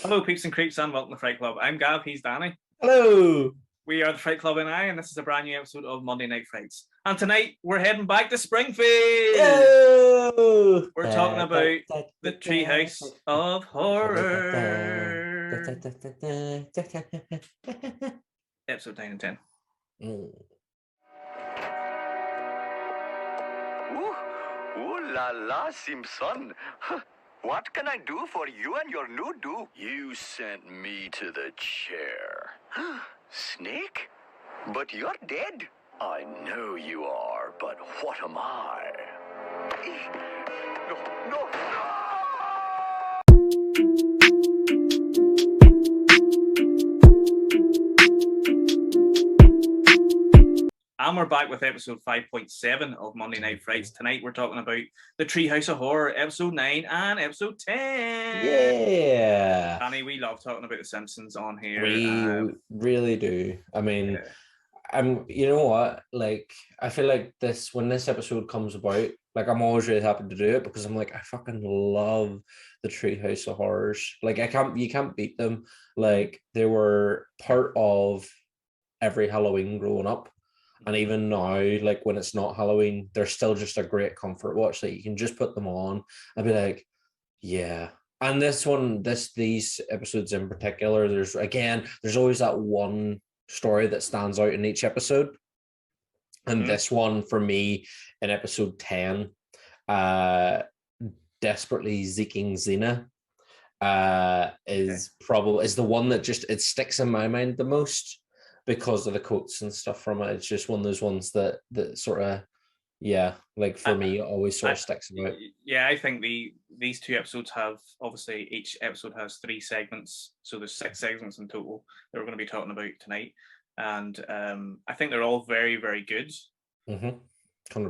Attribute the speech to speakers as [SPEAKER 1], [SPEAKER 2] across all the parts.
[SPEAKER 1] Hello, peeps and creeps, and welcome to Fright Club. I'm Gav, he's Danny.
[SPEAKER 2] Hello.
[SPEAKER 1] We are the Fright Club and this is a brand new episode of Monday Night Frights. And tonight, we're heading back to Springfield.
[SPEAKER 2] Yo!
[SPEAKER 1] We're talking about the Treehouse of Horror. Episode 9 and 10.
[SPEAKER 3] Ooh la la, Simpson. What can I do for you and your new do? You sent me to the chair. Snake? But you're dead. I know you are, but what am I? No.
[SPEAKER 1] And we're back with episode 5.7 of Monday Night Frights. Tonight we're talking about the Treehouse of Horror, episode 9 and episode 10.
[SPEAKER 2] Yeah.
[SPEAKER 1] Danny, we love talking about the Simpsons on here.
[SPEAKER 2] We really do. I mean, you know what? Like, I feel like when this episode comes about, like, I'm always really happy to do it because I'm like, I fucking love the Treehouse of Horrors. Like, you can't beat them. Like, they were part of every Halloween growing up. And even now, like when it's not Halloween, they're still just a great comfort watch. Like you can just put them on and be like, yeah. And these episodes in particular, there's always that one story that stands out in each episode. And this one for me in episode 10, desperately seeking Xena, is the one that it sticks in my mind the most. Because of the quotes and stuff from it, it's just one of those ones that sort of, like for me, always sort of sticks out.
[SPEAKER 1] Yeah, I think these two episodes have, obviously, each episode has 3 segments, so there's 6 segments in total that we're going to be talking about tonight, and I think they're all very, very good.
[SPEAKER 2] 100%.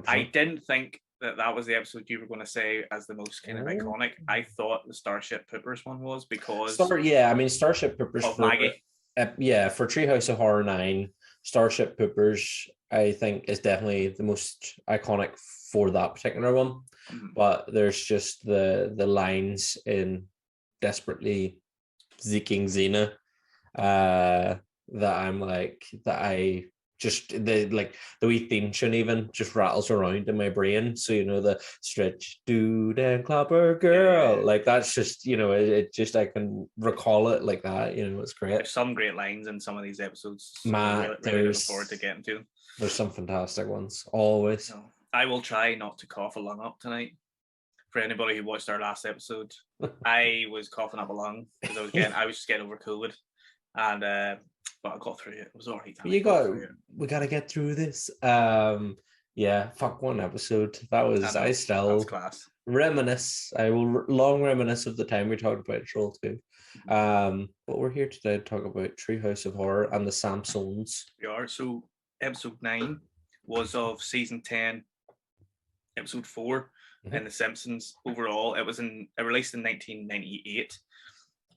[SPEAKER 1] I didn't think that was the episode you were going to say as the most kind of iconic. I thought the Starship Poopers one was because
[SPEAKER 2] Starship Poopers
[SPEAKER 1] of Maggie.
[SPEAKER 2] For Treehouse of Horror 9, Starship Poopers, I think, is definitely the most iconic for that particular one. But there's just the lines in Desperately Seeking Xena that I'm like, that I just, the wee theme tune even just rattles around in my brain. So, the stretch, dude, and clapper girl. Like, that's just, it just, I can recall it like that. It's great.
[SPEAKER 1] There's some great lines in some of these episodes. So really looking forward to getting to them.
[SPEAKER 2] There's some fantastic ones, always.
[SPEAKER 1] I will try not to cough a lung up tonight. For anybody who watched our last episode, I was coughing up a lung because I was just getting over COVID. And, but I got through it. It was all right.
[SPEAKER 2] We got to get through this. Fuck one episode. I still
[SPEAKER 1] class.
[SPEAKER 2] Reminisce. I will long reminisce of the time we talked about Troll 2. But we're here today to talk about Treehouse of Horror and the Simpsons.
[SPEAKER 1] We are. So episode 9 was of season 10, episode 4 in the Simpsons. Overall, it released in 1998.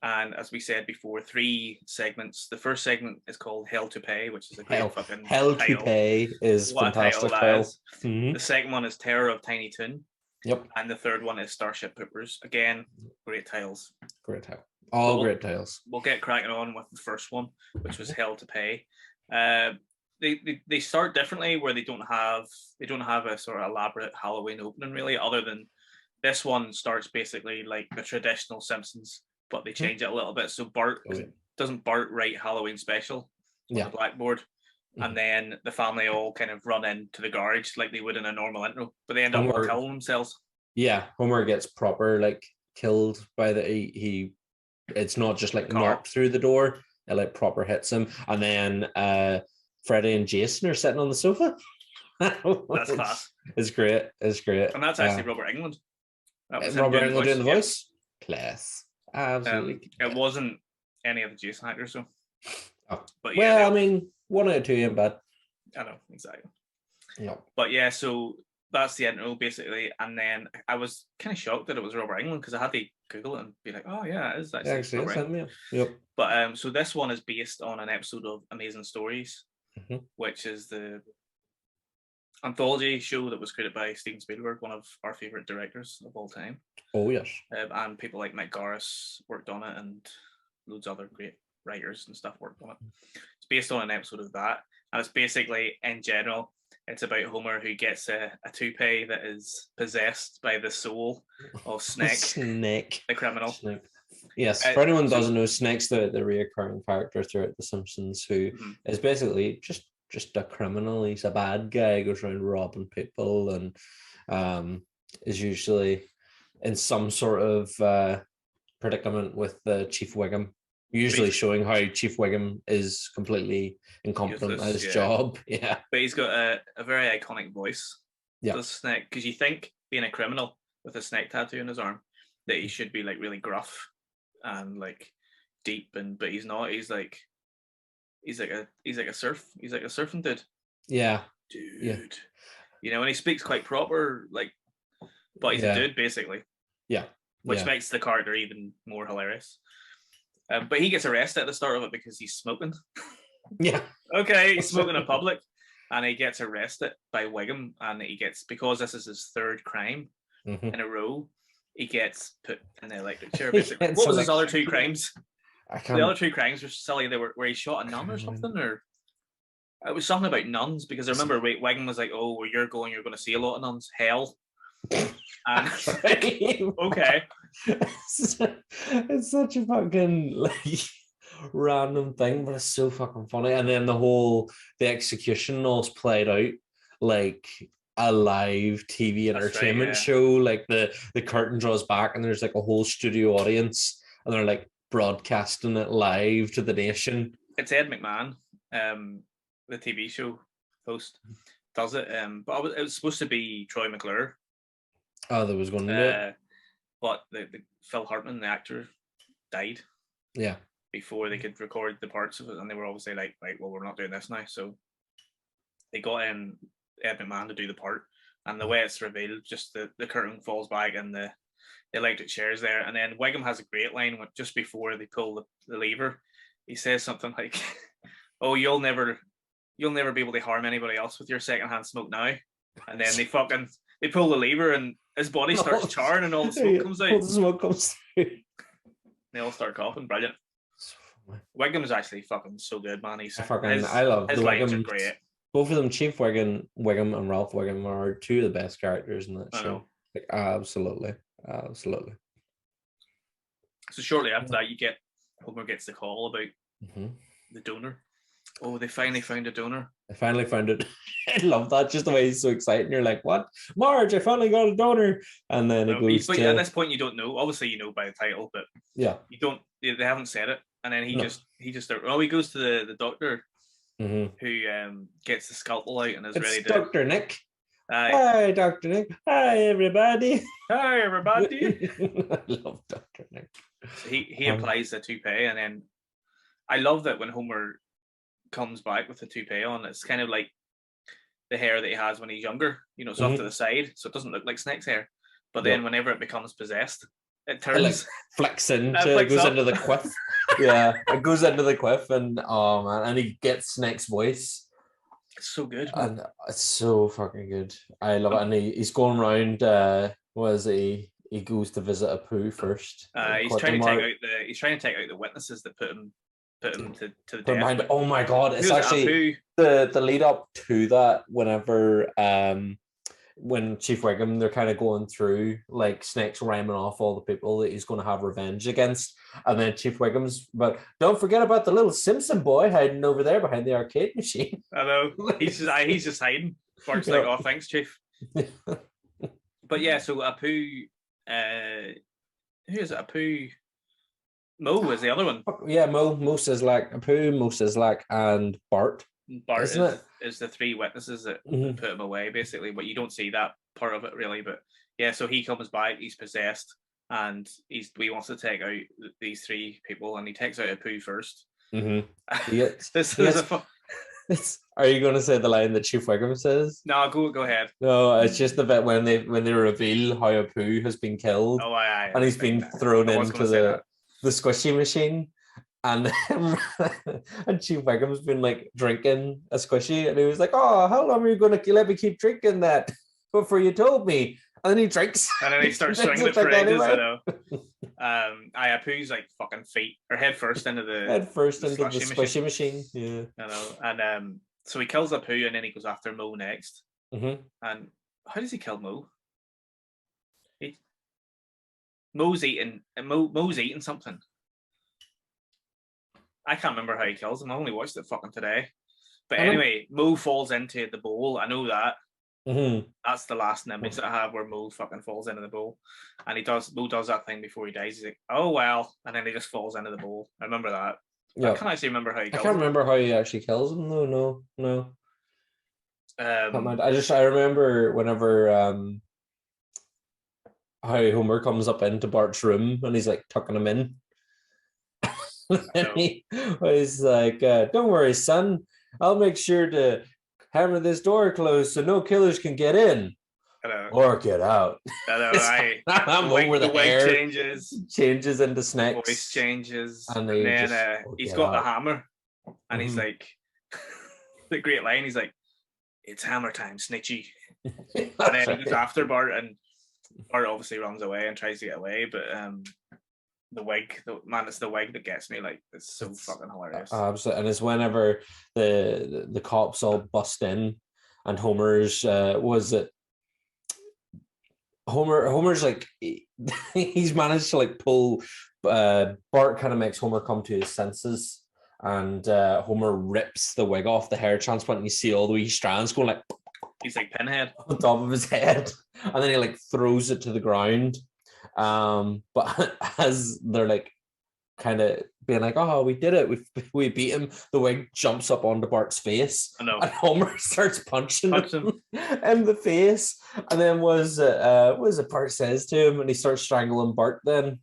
[SPEAKER 1] And as we said before, 3 segments. The first segment is called Hell to Pay, which is a great fucking
[SPEAKER 2] Hell
[SPEAKER 1] title.
[SPEAKER 2] To Pay is
[SPEAKER 1] what
[SPEAKER 2] fantastic
[SPEAKER 1] a title that is. The second one is Terror of Tiny Toon.
[SPEAKER 2] Yep.
[SPEAKER 1] And the third one is Starship Poopers. Again, great titles.
[SPEAKER 2] Great title. All great titles.
[SPEAKER 1] We'll get cracking on with the first one, which was Hell to Pay. They start differently, where they don't have a sort of elaborate Halloween opening really, other than this one starts basically like the traditional Simpsons. But they change it a little bit. So doesn't Bart write Halloween special on the blackboard? And then the family all kind of run into the garage like they would in a normal intro, but they end up killing themselves. Yeah,
[SPEAKER 2] Homer gets proper killed by it's not just knocked through the door, it proper hits him. And then Freddy and Jason are sitting on the sofa.
[SPEAKER 1] That's class.
[SPEAKER 2] It's great.
[SPEAKER 1] And that's actually Robert Englund.
[SPEAKER 2] Robert Englund doing the voice? Class. Absolutely.
[SPEAKER 1] It wasn't any of the Jason actors, though. But
[SPEAKER 2] I mean, 1 out of 2 ain't bad.
[SPEAKER 1] I know, exactly.
[SPEAKER 2] No.
[SPEAKER 1] But so that's the intro, basically. And then I was kind of shocked that it was Robert Englund because I had to Google it and be like, oh, yeah, it is actually Robert Englund.
[SPEAKER 2] Yep.
[SPEAKER 1] But so this one is based on an episode of Amazing Stories, which is the anthology show that was created by Steven Spielberg, one of our favorite directors of all time.
[SPEAKER 2] Oh yes.
[SPEAKER 1] And people like Mike Garris worked on it, and loads of other great writers and stuff worked on it. It's based on an episode of that, and it's basically, in general, it's about Homer who gets a toupee that is possessed by the soul of Snake, the criminal.
[SPEAKER 2] Snake. Yes, for anyone who doesn't know, Snake's the reoccurring character throughout The Simpsons, who is basically just a criminal. He's a bad guy, goes around robbing people, and is usually in some sort of predicament with Chief Wiggum, usually showing how Chief Wiggum is completely incompetent at his job. Yeah,
[SPEAKER 1] but he's got a very iconic voice.
[SPEAKER 2] Yeah,
[SPEAKER 1] the Snake, because you think, being a criminal with a snake tattoo on his arm, that he should be like really gruff and like deep, but he's not. He's like a surfing dude.
[SPEAKER 2] Yeah,
[SPEAKER 1] dude.
[SPEAKER 2] Yeah.
[SPEAKER 1] You know, and he speaks quite proper, like, but he's a dude basically.
[SPEAKER 2] Yeah,
[SPEAKER 1] which makes the character even more hilarious. But he gets arrested at the start of it because he's smoking.
[SPEAKER 2] Yeah.
[SPEAKER 1] Okay, he's smoking in public, and he gets arrested by Wiggum, and because this is his third crime in a row, he gets put in the electric chair. Basically, what was his other two crimes? The other two crimes were silly. They were where he shot a nun or something, or it was something about nuns. Because I remember Wiggum was like, "Oh, where you're going to see a lot of nuns. Hell." And okay,
[SPEAKER 2] it's such a fucking like random thing, but it's so fucking funny. And then the execution all's played out like a live TV entertainment show. Like the curtain draws back and there's like a whole studio audience, and they're like broadcasting it live to the nation.
[SPEAKER 1] It's Ed McMahon, the TV show host, does it. But it was supposed to be Troy McClure.
[SPEAKER 2] Oh, there was going to do it.
[SPEAKER 1] But the Phil Hartman, the actor, died.
[SPEAKER 2] Yeah.
[SPEAKER 1] Before they could record the parts of it, and they were obviously like, right, well, we're not doing this now. So they got in Ed McMahon to do the part, and the way it's revealed, just the curtain falls back and the electric chair's there, and then Wiggum has a great line just before they pull the lever. He says something like, "Oh, you'll never be able to harm anybody else with your secondhand smoke now." And then they pull the lever and his body starts charring and all the smoke comes out.
[SPEAKER 2] All the smoke comes through.
[SPEAKER 1] They all start coughing. Brilliant. Wiggum is actually fucking so good, man.
[SPEAKER 2] I love
[SPEAKER 1] his
[SPEAKER 2] the
[SPEAKER 1] lines
[SPEAKER 2] Wiggum.
[SPEAKER 1] Are great.
[SPEAKER 2] Both of them, Chief Wiggum and Ralph Wiggum, are two of the best characters in that show. Like, absolutely.
[SPEAKER 1] So shortly after that, Homer gets the call about the donor. Oh, they finally found a donor.
[SPEAKER 2] I finally found it. I love that. Just the way he's so excited. And you're like, what? Marge, I finally got a donor. And then it goes
[SPEAKER 1] but at this point, you don't know. Obviously, you know by the title, but
[SPEAKER 2] yeah,
[SPEAKER 1] you don't. They haven't said it. And then he goes to the doctor who gets the scalpel out and is ready to.
[SPEAKER 2] Dr. Nick. Hi, Dr. Nick. Hi, everybody.
[SPEAKER 1] Hi, everybody.
[SPEAKER 2] I love Dr. Nick.
[SPEAKER 1] So he applies the toupee, and then I love that when Homer comes back with the toupee on, it's kind of like the hair that he has when he's younger, you know, it's off to the side, so it doesn't look like Snake's hair. But then whenever it becomes possessed, it turns,
[SPEAKER 2] it like flicks goes into the quiff. Yeah, it goes into the quiff, and oh man, and he gets Snake's voice.
[SPEAKER 1] It's so good,
[SPEAKER 2] and it's so fucking good. I love it. And he's going around. He goes to visit Apu first.
[SPEAKER 1] He's trying to take out the witnesses that put him to the death.
[SPEAKER 2] Oh my god, it's actually the lead up to that. Whenever when Chief Wiggum, they're kind of going through, like, Snake's rhyming off all the people that he's going to have revenge against, and then Chief Wiggum's, but don't forget about the little Simpson boy hiding over there behind the arcade machine.
[SPEAKER 1] I know, he's just hiding. Bart's like, oh, thanks, Chief. But yeah, so Apu, who is it? Apu. Mo is the other one.
[SPEAKER 2] Yeah, Mo Sizlak, Apu, Mo Sizlak, and Bart.
[SPEAKER 1] Bart is the three witnesses that put him away, basically, but you don't see that part of it really. But yeah, so he comes back, he's possessed, and he wants to take out these three people, and he takes out Apu first.
[SPEAKER 2] Are you going to say the line that Chief Wiggum says?
[SPEAKER 1] No, go ahead.
[SPEAKER 2] No, it's just the bit when they reveal how Apu has been killed, and he's been thrown into the squishy machine. And Chief Wiggum's been like drinking a squishy, and he was like, "Oh, how long are you going to let me keep drinking that before you told me?" And then he drinks,
[SPEAKER 1] and then he starts stringing it for ages. I know. Apu's like fucking feet or head first into the
[SPEAKER 2] squishy machine. Yeah.
[SPEAKER 1] I know. And so he kills Apu and then he goes after Mo next.
[SPEAKER 2] Mm-hmm.
[SPEAKER 1] And how does he kill Mo? Mo's eating something. I can't remember how he kills him. I only watched it fucking today. But anyway, Mo falls into the bowl. I know that.
[SPEAKER 2] Mm-hmm.
[SPEAKER 1] That's the last image that I have where Mo fucking falls into the bowl. And Mo does that thing before he dies. He's like, oh well. And then he just falls into the bowl. I remember that. Yeah. I can't actually remember how he kills him.
[SPEAKER 2] Remember how he actually kills him though. No. I remember whenever how Homer comes up into Bart's room and he's like tucking him in. He's like, don't worry, son. I'll make sure to hammer this door closed so no killers can get in or get out.
[SPEAKER 1] I'm over the hair
[SPEAKER 2] changes into snakes.
[SPEAKER 1] Voice changes. And then he's got the hammer and he's like, the great line, he's like, it's hammer time, snitchy. And then he goes after Bart and Bart obviously runs away and tries to get away, but the wig, it's the wig that gets me. Like, it's so fucking hilarious.
[SPEAKER 2] Absolutely. And it's whenever the cops all bust in and Homer's Homer's like he's managed to like pull Bart kind of makes Homer come to his senses, and Homer rips the wig off the hair transplant and you see all the wee strands going like
[SPEAKER 1] he's like Pinhead
[SPEAKER 2] on top of his head, and then he like throws it to the ground. But as they're like kind of being like, oh, we did it, we beat him, the wig jumps up onto Bart's face.
[SPEAKER 1] I know.
[SPEAKER 2] And Homer starts punching him in the face, and then what is it Bart says to him, and he starts strangling Bart then.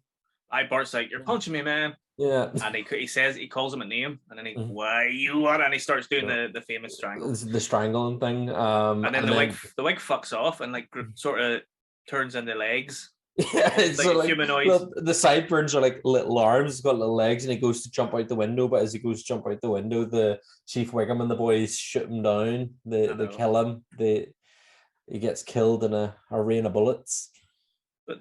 [SPEAKER 1] Bart's like, you're punching me, man.
[SPEAKER 2] Yeah.
[SPEAKER 1] And he calls him a name, and then why you what? And he starts doing the famous strangle.
[SPEAKER 2] The strangling thing.
[SPEAKER 1] And then the wig fucks off and like sort of turns into legs.
[SPEAKER 2] Yeah, it's like
[SPEAKER 1] humanoid.
[SPEAKER 2] Well, the sideburns are like little arms. He's got little legs, and he goes to jump out the window. But as he goes to jump out the window, the Chief Wiggum and the boys shoot him down. They kill him. He gets killed in a rain of bullets.
[SPEAKER 1] But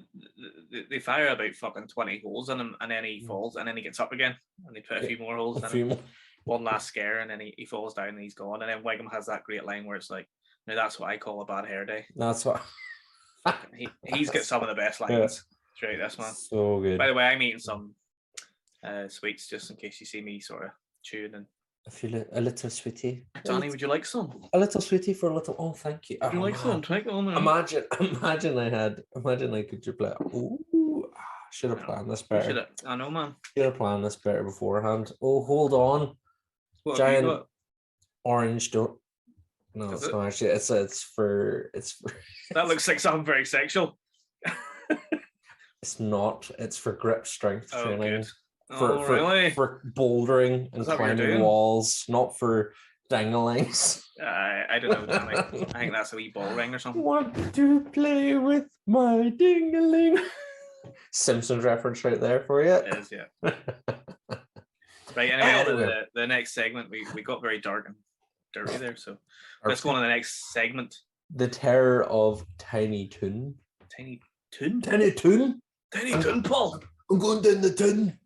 [SPEAKER 1] they fire about fucking 20 holes in him, and then he falls, and then he gets up again, and they put a few more holes in him. One last scare, and then he falls down, and he's gone. And then Wiggum has that great line where it's like, "Now that's what I call a bad hair day."
[SPEAKER 2] That's what.
[SPEAKER 1] He's got some of the best lines throughout this, man.
[SPEAKER 2] So good.
[SPEAKER 1] By the way, I'm eating some sweets just in case you see me sort of chewing and.
[SPEAKER 2] I feel a little sweetie.
[SPEAKER 1] Danny, would you like some?
[SPEAKER 2] A little sweetie for a little. Oh, thank you.
[SPEAKER 1] Would you like some? Take it on there.
[SPEAKER 2] Imagine I could just play. Ooh, should have planned this better.
[SPEAKER 1] I know, man.
[SPEAKER 2] Should have planned this better beforehand. Oh, hold on.
[SPEAKER 1] What
[SPEAKER 2] giant orange don't. No, it's not actually. It's for.
[SPEAKER 1] That looks like something very sexual.
[SPEAKER 2] It's not. It's for grip strength training.
[SPEAKER 1] Good. Really?
[SPEAKER 2] For bouldering and climbing walls, not for danglings.
[SPEAKER 1] I don't know, Danny. I think that's a wee ball ring or something.
[SPEAKER 2] Want to play with my dingling? Simpsons reference right there for you.
[SPEAKER 1] It is, yeah. Right, anyway, the next segment, we got very dark and dirty there, so let's go on to the next segment. The
[SPEAKER 2] Terror of Tiny Toon.
[SPEAKER 1] Tiny Toon?
[SPEAKER 2] Tiny Toon?
[SPEAKER 1] Tiny Toon, Paul!
[SPEAKER 2] I'm going down the toon.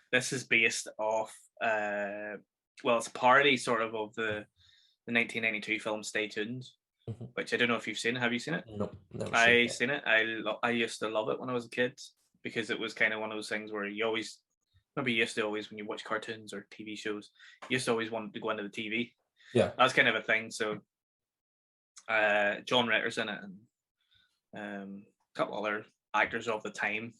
[SPEAKER 1] This is based off, it's a parody sort of the 1992 film Stay Tuned, which I don't know if you've seen. Have you seen it?
[SPEAKER 2] No, never
[SPEAKER 1] seen it. I used to love it when I was a kid because it was kind of one of those things where you used to always, when you watch cartoons or TV shows, you used to always want to go into the TV.
[SPEAKER 2] Yeah.
[SPEAKER 1] That's kind of a thing. So John Ritter's in it, and a couple other actors of the time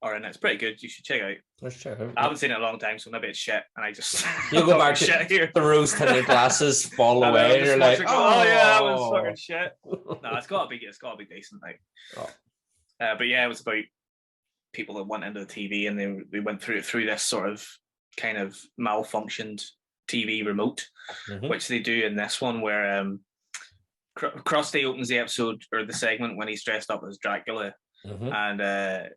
[SPEAKER 1] are in it. It's pretty good. You should check it out.
[SPEAKER 2] Let's check it out.
[SPEAKER 1] I haven't seen it in a long time, so maybe it's shit, and I just
[SPEAKER 2] you go back to shit here. The rose tinted glasses fall away, and you're like,
[SPEAKER 1] oh yeah, that was fucking shit. No, it's gotta be decent, like. But yeah, it was about people that went into the TV, and they went through this sort of kind of malfunctioned TV remote, which they do in this one, where Krusty opens the episode or the segment when he's dressed up as Dracula, and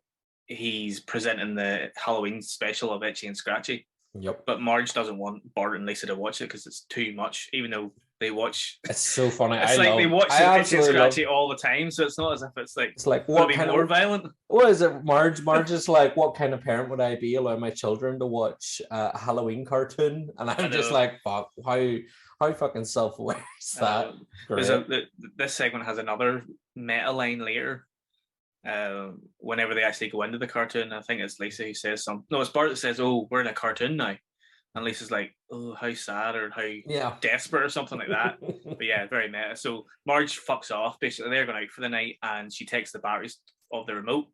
[SPEAKER 1] he's presenting the Halloween special of Itchy and Scratchy.
[SPEAKER 2] Yep.
[SPEAKER 1] But Marge doesn't want Bart and Lisa to watch it because it's too much, even though they watch.
[SPEAKER 2] It's so funny.
[SPEAKER 1] It's like they watch Itchy and Scratchy all the time, so it's not as if it's
[SPEAKER 2] like what kind
[SPEAKER 1] more violent.
[SPEAKER 2] What is it, Marge? Marge is like, what kind of parent would I be allowing my children to watch a Halloween cartoon? And I'm just like, fuck, how fucking self-aware is that?
[SPEAKER 1] This segment has another meta line later. Whenever they actually go into the cartoon, I think it's Lisa who says something. No, it's Bart that says, "Oh, we're in a cartoon now," and Lisa's like, "Oh, how sad," or "How desperate," or something like that. But yeah, very meta. So Marge fucks off. Basically, they're going out for the night, and she takes the batteries of the remote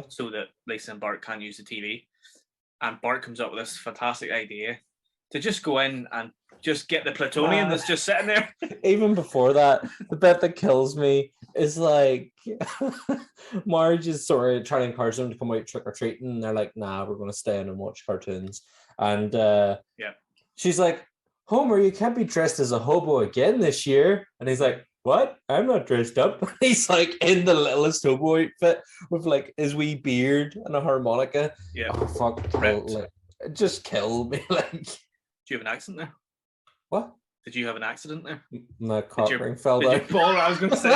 [SPEAKER 1] so that Lisa and Bart can't use the TV. And Bart comes up with this fantastic idea to just go in and just get the plutonium that's just sitting there.
[SPEAKER 2] Even before that, the bit that kills me is like Marge is sort of trying to encourage them to come out trick-or-treating, and they're like, nah, we're going to stay in and watch cartoons. And she's like, Homer, you can't be dressed as a hobo again this year. And he's like, what? I'm not dressed up. He's like in the littlest hobo outfit with like his wee beard and a harmonica.
[SPEAKER 1] Yeah.
[SPEAKER 2] Oh, fuck. Like, it just killed me. Like,
[SPEAKER 1] do you have an accent there?
[SPEAKER 2] What?
[SPEAKER 1] Did you have an accident there?
[SPEAKER 2] My cock ring fell down.
[SPEAKER 1] I was going to say,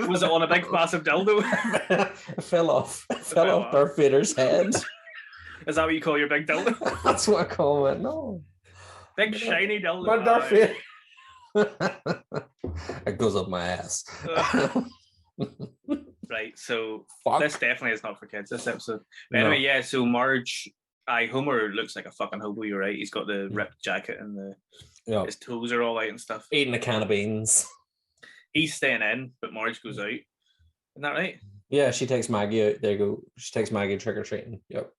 [SPEAKER 1] was it on a big massive dildo?
[SPEAKER 2] It fell off. It fell off Darth Vader's head.
[SPEAKER 1] Is that what you call your big dildo?
[SPEAKER 2] That's what I call it. No.
[SPEAKER 1] Big shiny dildo.
[SPEAKER 2] My Darth Vader. It goes up my ass.
[SPEAKER 1] Right, so this definitely is not for kids, this episode. But anyway, so Marge, Homer looks like a fucking hobo, you're right. He's got the ripped jacket and his toes are all out and stuff.
[SPEAKER 2] Eating a can of beans.
[SPEAKER 1] He's staying in, but Marge goes out. Isn't that right?
[SPEAKER 2] Yeah, she takes Maggie out. There you go. She takes Maggie trick-or-treating. Yep.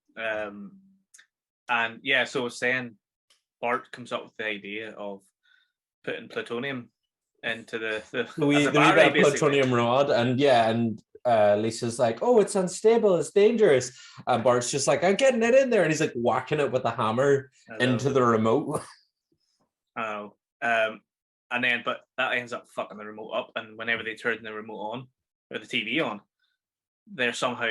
[SPEAKER 1] And yeah, so I was saying Bart comes up with the idea of putting plutonium into the
[SPEAKER 2] plutonium rod, and Lisa's like, oh, it's unstable, it's dangerous, and Bart's just like, I'm getting it in there, and he's like whacking it with a hammer into the remote.
[SPEAKER 1] And then but that ends up fucking the remote up, and whenever they turn the remote on or the TV on, they're somehow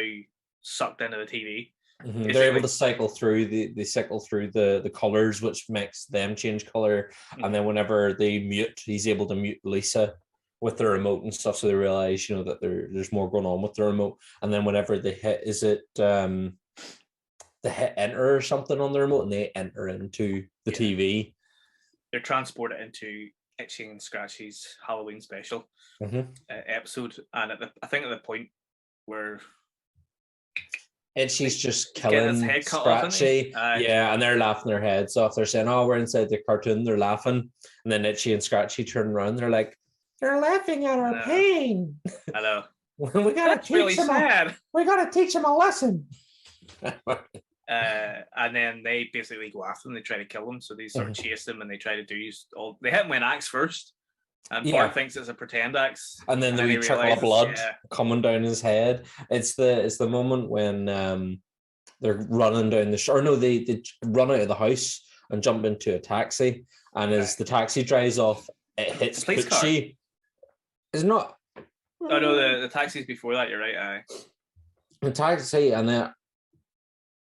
[SPEAKER 1] sucked into the TV.
[SPEAKER 2] Mm-hmm. They're able to cycle through the colors, which makes them change color. Mm-hmm. And then whenever they mute, he's able to mute Lisa with the remote and stuff, so they realize, that there's more going on with the remote. And then whenever they hit, they hit enter or something on the remote, and they enter into the TV.
[SPEAKER 1] They're transported into Itchy and Scratchy's Halloween special episode, and I think at the point where
[SPEAKER 2] Itchy's just killing Scratchy. And they're laughing their heads off. They're saying, oh, we're inside the cartoon. They're laughing. And then Itchy and Scratchy turn around. They're like, they're laughing at our pain.
[SPEAKER 1] I know.
[SPEAKER 2] We gotta teach them a lesson.
[SPEAKER 1] And then they basically go after them. They try to kill them. So they sort of chase them, and they try to they hit him with an axe first. And Bart thinks it's a pretend axe,
[SPEAKER 2] and then we trickle of blood coming down his head. It's the moment when they're running down they run out of the house and jump into a taxi, and as the taxi drives off, it hits
[SPEAKER 1] the police car.
[SPEAKER 2] It's not.
[SPEAKER 1] Oh no, the taxi's before that. You're right.
[SPEAKER 2] The taxi, and then,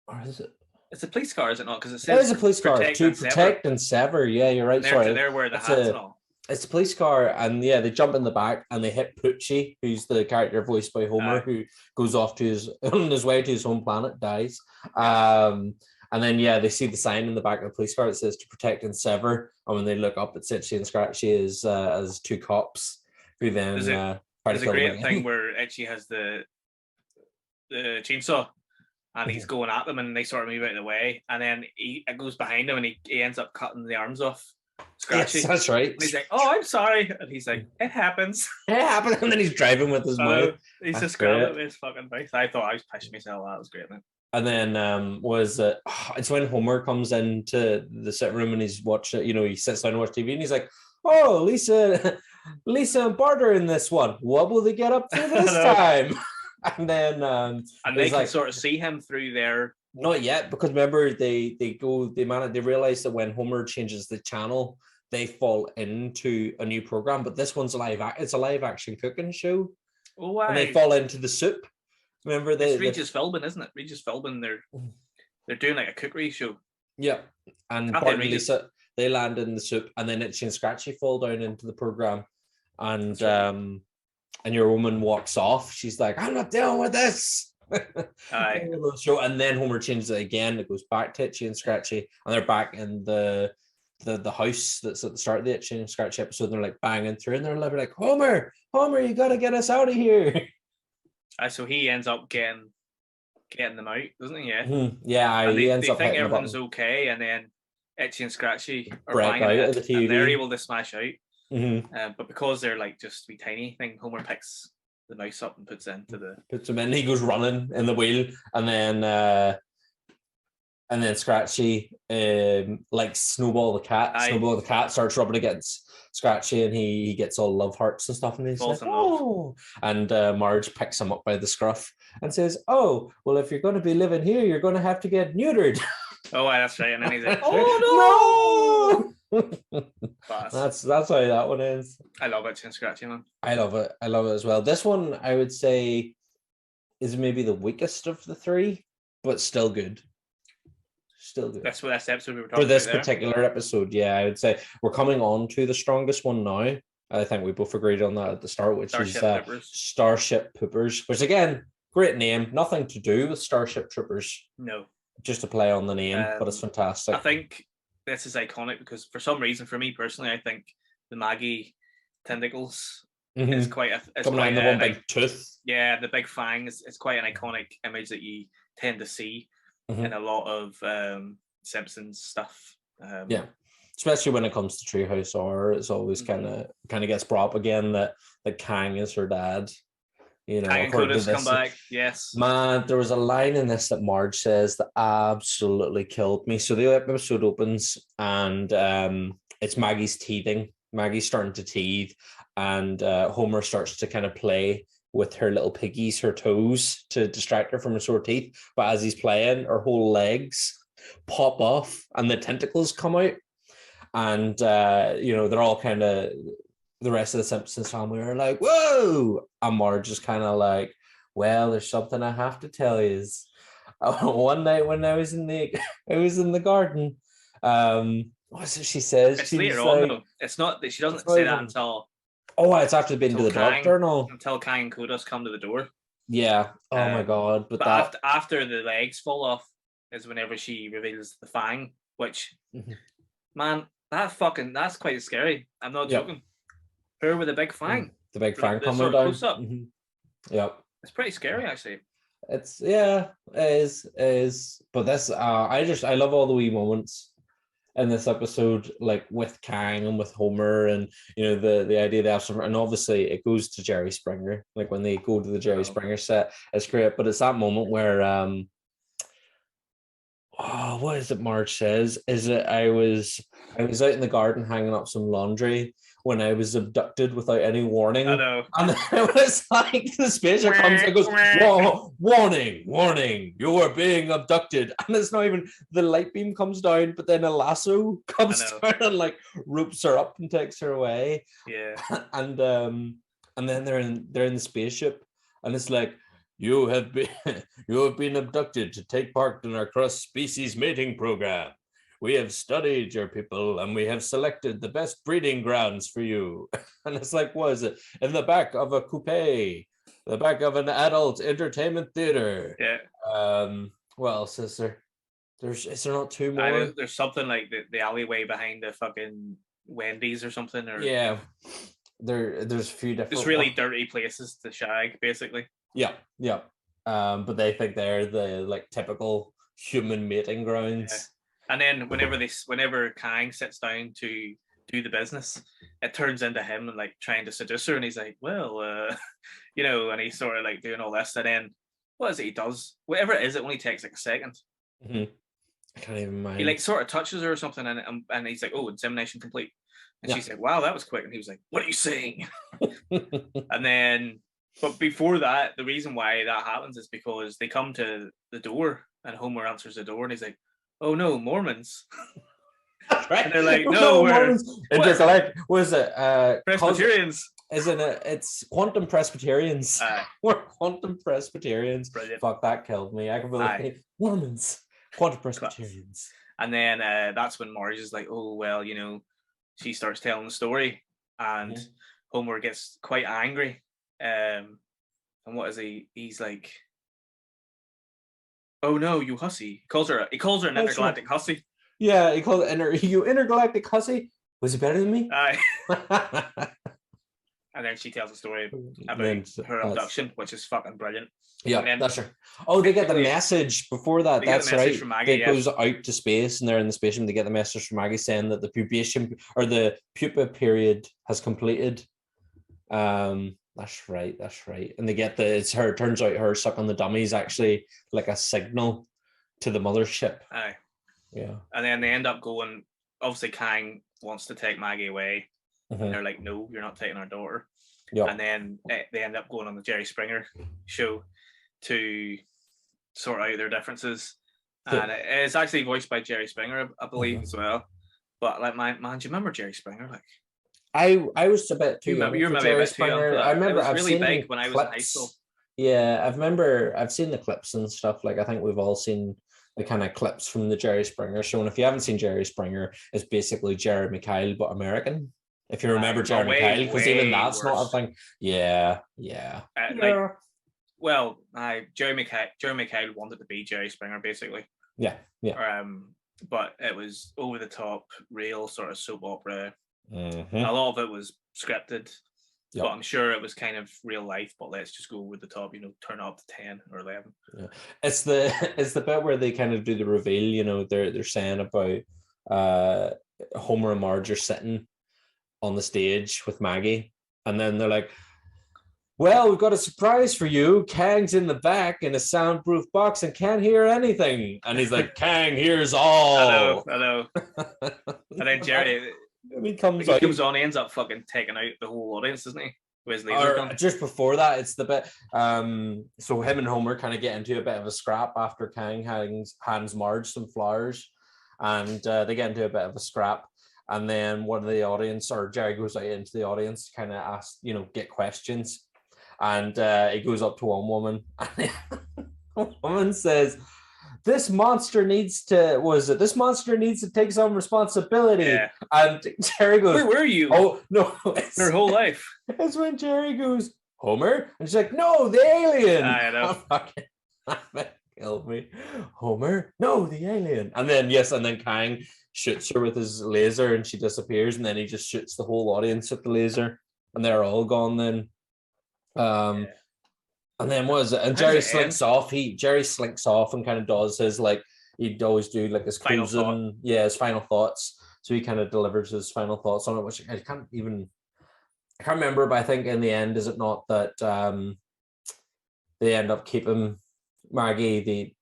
[SPEAKER 2] or is it?
[SPEAKER 1] It's a police car, is it not? Because it says
[SPEAKER 2] it is a police car to protect and sever. Yeah, you're right. Sorry,
[SPEAKER 1] they're wearing the hats and all.
[SPEAKER 2] It's a police car, and they jump in the back, and they hit Poochie, who's the character voiced by Homer, who goes off on his way to his home planet, dies. And then they see the sign in the back of the police car that says to protect and sever, and when they look up, it's Itchy and Scratchy as two cops who then try to kill them.
[SPEAKER 1] There's a great thing where Itchy has the chainsaw, and he's going at them, and they sort of move out of the way, and then it goes behind him, and he ends up cutting the arms off Scratchy.
[SPEAKER 2] Yes, that's right.
[SPEAKER 1] And he's like, oh, I'm sorry. And he's like, it happens.
[SPEAKER 2] It happened. And then he's driving with his mouth.
[SPEAKER 1] He's just grabbing it with his fucking mouth. I thought I was pissing myself. That was great, man.
[SPEAKER 2] And then it's when Homer comes into the sitting room, and he's watching, he sits down and watches TV, and he's like, oh, Lisa and Bart are in this one. What will they get up to this time? And then
[SPEAKER 1] and they can sort of see him through there.
[SPEAKER 2] Not yet, because remember they realize that when Homer changes the channel, they fall into a new program. But this one's it's a live action cooking show.
[SPEAKER 1] Oh, wow.
[SPEAKER 2] And they fall into the soup. Remember
[SPEAKER 1] it's Regis Philbin, isn't it? Regis Philbin. They're doing like a cookery show.
[SPEAKER 2] Yeah, and Bart and Lisa They land in the soup, and then Itchy and Scratchy fall down into the program, and and your woman walks off. She's like, "I'm not dealing with this."
[SPEAKER 1] Aye.
[SPEAKER 2] Show, and then Homer changes it again. It goes back to Itchy and Scratchy, and they're back in the house that's at the start of the Itchy and Scratchy episode. And they're like banging through, and they're like, Homer, you gotta get us out of here.
[SPEAKER 1] So he ends up getting them out, doesn't he? Yeah.
[SPEAKER 2] Mm-hmm. Yeah,
[SPEAKER 1] and
[SPEAKER 2] he ends up
[SPEAKER 1] think
[SPEAKER 2] hitting
[SPEAKER 1] everything's okay, and then Itchy and Scratchy are
[SPEAKER 2] break
[SPEAKER 1] banging
[SPEAKER 2] out
[SPEAKER 1] it,
[SPEAKER 2] of the TV.
[SPEAKER 1] and they're able to smash out.
[SPEAKER 2] Mm-hmm.
[SPEAKER 1] But because they're like just a wee tiny thing, Homer picks the mouse up and puts him in. He
[SPEAKER 2] goes running in the wheel, and then Scratchy like Snowball the cat.
[SPEAKER 1] Aye.
[SPEAKER 2] Snowball the cat starts rubbing against Scratchy, and he gets all love hearts and stuff, and he's
[SPEAKER 1] Falls
[SPEAKER 2] like,
[SPEAKER 1] in love.
[SPEAKER 2] "Oh!" And Marge picks him up by the scruff and says, "Oh, well, if you're going to be living here, you're going to have to get neutered."
[SPEAKER 1] Oh, that's right. And then he's like,
[SPEAKER 2] "Oh no!" That's how that one is.
[SPEAKER 1] I love Itchy and Scratchy, man.
[SPEAKER 2] I love it as well. This one, I would say, is maybe the weakest of the three, but still good.
[SPEAKER 1] That's episode we were talking
[SPEAKER 2] for this
[SPEAKER 1] about
[SPEAKER 2] particular episode. Yeah, I would say we're coming on to the strongest one now. I think we both agreed on that at the start, which is Starship Poopers, which again, great name. Nothing to do with Starship Troopers.
[SPEAKER 1] No,
[SPEAKER 2] just a play on the name, but it's fantastic.
[SPEAKER 1] I think this is iconic because for some reason, for me personally, I think the Maggie tentacles is quite a
[SPEAKER 2] coming out the one big tooth.
[SPEAKER 1] Yeah, the big fang is quite an iconic image that you tend to see in a lot of Simpsons stuff.
[SPEAKER 2] Yeah, especially when it comes to Treehouse Horror, it's always kind of gets brought up again that Kang is her dad. You know,
[SPEAKER 1] Kang and Koda's come back. Yes,
[SPEAKER 2] man, there was a line in this that Marge says that absolutely killed me. So the episode opens and it's Maggie's teething. Maggie's starting to teeth, and Homer starts to kind of play with her little piggies, her toes, to distract her from her sore teeth. But as he's playing, her whole legs pop off and the tentacles come out. And, they're all kind of, the rest of the Simpsons family are like, whoa! And Marge is kind of like, well, there's something I have to tell you. One night when I was in the garden, what's it she says?
[SPEAKER 1] It's later on, though. It's not that she doesn't say that until...
[SPEAKER 2] Oh, it's after been to the doctor, no?
[SPEAKER 1] Until Kang and Kodos come to the door.
[SPEAKER 2] Yeah. Oh my god.
[SPEAKER 1] But after the legs fall off is whenever she reveals the fang, which, man, that's quite scary. I'm not joking. Her with a big fang.
[SPEAKER 2] The big fang coming down. Yep.
[SPEAKER 1] It's pretty scary, actually.
[SPEAKER 2] It is. But this, I love all the wee moments in this episode, like with Kang and with Homer, and the idea they have some, and obviously it goes to Jerry Springer. Like when they go to the Jerry Springer set, it's great. But it's that moment where what is it Marge says? Is it I was out in the garden hanging up some laundry when I was abducted without any warning.
[SPEAKER 1] I know.
[SPEAKER 2] And it was like the spaceship comes and goes, warning, you are being abducted. And it's not even, the light beam comes down, but then a lasso comes down and like ropes her up and takes her away.
[SPEAKER 1] Yeah.
[SPEAKER 2] And then they're in the spaceship, and it's like, you have been abducted to take part in our cross-species mating program. We have studied your people and we have selected the best breeding grounds for you. And it's like, what is it? In the back of a coupe, the back of an adult entertainment theater.
[SPEAKER 1] Yeah.
[SPEAKER 2] What else is there? Is there not two more?
[SPEAKER 1] There's something like the alleyway behind the fucking Wendy's or something. Or
[SPEAKER 2] yeah. There's a few different.
[SPEAKER 1] It's really dirty places to shag, basically.
[SPEAKER 2] Yeah. But they think they're the like typical human mating grounds.
[SPEAKER 1] Yeah. And then whenever Kang sits down to do the business, it turns into him and like trying to seduce her, and he's like, well, and he's sort of like doing all this, and then what is it he does? Whatever it is, it only takes like a second.
[SPEAKER 2] I can't even mind.
[SPEAKER 1] He like sort of touches her or something, and he's like, oh, insemination complete. And she's like, wow, that was quick. And he was like, what are you saying? And then, but before that, the reason why that happens is because they come to the door and Homer answers the door and he's like, oh no, Mormons.
[SPEAKER 2] That's right.
[SPEAKER 1] And they're like, no, we're
[SPEAKER 2] Mormons. What is it?
[SPEAKER 1] Presbyterians.
[SPEAKER 2] Isn't it? It's quantum Presbyterians. We're quantum Presbyterians.
[SPEAKER 1] Brilliant.
[SPEAKER 2] Fuck, that killed me. I can believe Mormons. Quantum Presbyterians.
[SPEAKER 1] And then that's when Marge is like, oh, well, you know, she starts telling the story, and Homer gets quite angry. And what is he? He's like, oh no, you hussy. He calls her an intergalactic hussy.
[SPEAKER 2] Yeah, he called it you intergalactic hussy. Was he better than me?
[SPEAKER 1] And then she tells a story about her abduction, which is fucking brilliant.
[SPEAKER 2] Yeah, that's right. Oh, they get the message before that. That's right. From Maggie, it goes out to space, and they're in the space, and they get the message from Maggie saying that the pubation or the pupa period has completed. That's right. And they get it's her. It turns out her sucking the dummy is actually like a signal to the mothership.
[SPEAKER 1] Aye.
[SPEAKER 2] Yeah.
[SPEAKER 1] And then they end up going. Obviously, Kang wants to take Maggie away. And they're like, no, you're not taking our daughter. Yep. And then they end up going on the Jerry Springer show to sort out their differences. And it's actually voiced by Jerry Springer, I believe, as well. But like, man, do you remember Jerry Springer? Like,
[SPEAKER 2] I was a bit too young for Jerry Springer. I remember
[SPEAKER 1] it was really big when I was in high school.
[SPEAKER 2] Yeah, I've seen the clips and stuff. Like, I think we've all seen the kind of clips from the Jerry Springer show. And if you haven't seen Jerry Springer, it's basically Jeremy Kyle but American. If you remember Jeremy Kyle, because even that's worse. Not a thing. Yeah.
[SPEAKER 1] Jeremy Kyle wanted to be Jerry Springer, basically.
[SPEAKER 2] Yeah.
[SPEAKER 1] But it was over the top, real sort of soap opera. A lot of it was scripted, but I'm sure it was kind of real life. But let's just go over the top, you know, turn it up to 10 or 11.
[SPEAKER 2] Yeah. It's the bit where they kind of do the reveal. You know, they're saying about Homer and Marge are sitting on the stage with Maggie, and then they're like, well, we've got a surprise for you. Kang's in the back in a soundproof box and can't hear anything. And he's like, Kang hears all.
[SPEAKER 1] I know. And then Jerry comes on, he ends up fucking taking out the whole audience, doesn't he? With his laser gun.
[SPEAKER 2] Just before that, it's the bit so him and Homer kind of get into a bit of a scrap after Kang hands Marge some flowers, and they get into a bit of a scrap. And then one of the audience, or Jerry goes out into the audience to kind of ask, you know, get questions. And he goes up to one woman, and the woman says, this monster needs to take some responsibility. Yeah. And Jerry goes,
[SPEAKER 1] where were you?
[SPEAKER 2] Oh, no.
[SPEAKER 1] Her whole life.
[SPEAKER 2] It's when Jerry goes, Homer? And she's like, no, the alien.
[SPEAKER 1] I know.
[SPEAKER 2] That killed me. Homer? No, the alien. And then Kang shoots her with his laser and she disappears, and then he just shoots the whole audience with the laser, and they're all gone then. And then what is it? And Jerry slinks off. Jerry slinks off and kind of does his, like, he'd always do like his closing, his final thoughts. So he kind of delivers his final thoughts on it, which I can't remember, but I think in the end, is it not that they end up keeping Maggie? The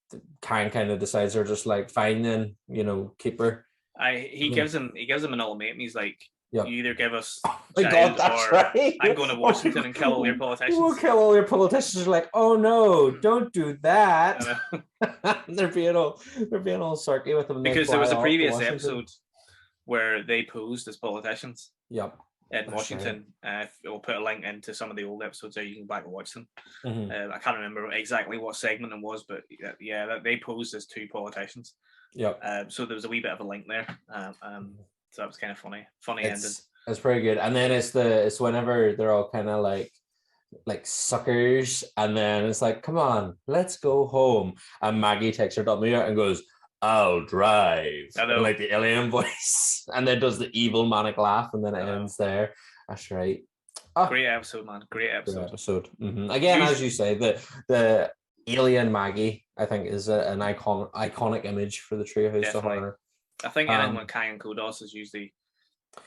[SPEAKER 2] Kang kind of decides they're just like, fine then, you know, keep her.
[SPEAKER 1] He gives him an ultimatum. He's like, you either give us
[SPEAKER 2] right.
[SPEAKER 1] I'm going to Washington and kill all your politicians.
[SPEAKER 2] We'll kill all your politicians. Are like, oh no, don't do that. they're being all sarky with them
[SPEAKER 1] because there was a previous episode where they posed as politicians.
[SPEAKER 2] Yep.
[SPEAKER 1] In Washington. Right. We'll put a link into some of the old episodes there. You can go back and watch them. I can't remember exactly what segment it was, but they posed as two politicians.
[SPEAKER 2] Yep.
[SPEAKER 1] So there was a wee bit of a link there. So that was kind of funny ending.
[SPEAKER 2] It's pretty good. And then it's whenever they're all kind of like suckers, and then it's like, come on, let's go home. And Maggie takes her dummy out and goes, I'll drive. And like the alien voice, and then does the evil manic laugh, and then it ends there. That's right.
[SPEAKER 1] Great episode, man. Great episode.
[SPEAKER 2] Again, as you say, the alien Maggie, I think, is an iconic image for the Treehouse of Horror.
[SPEAKER 1] I think anything with Kang and Kodos is usually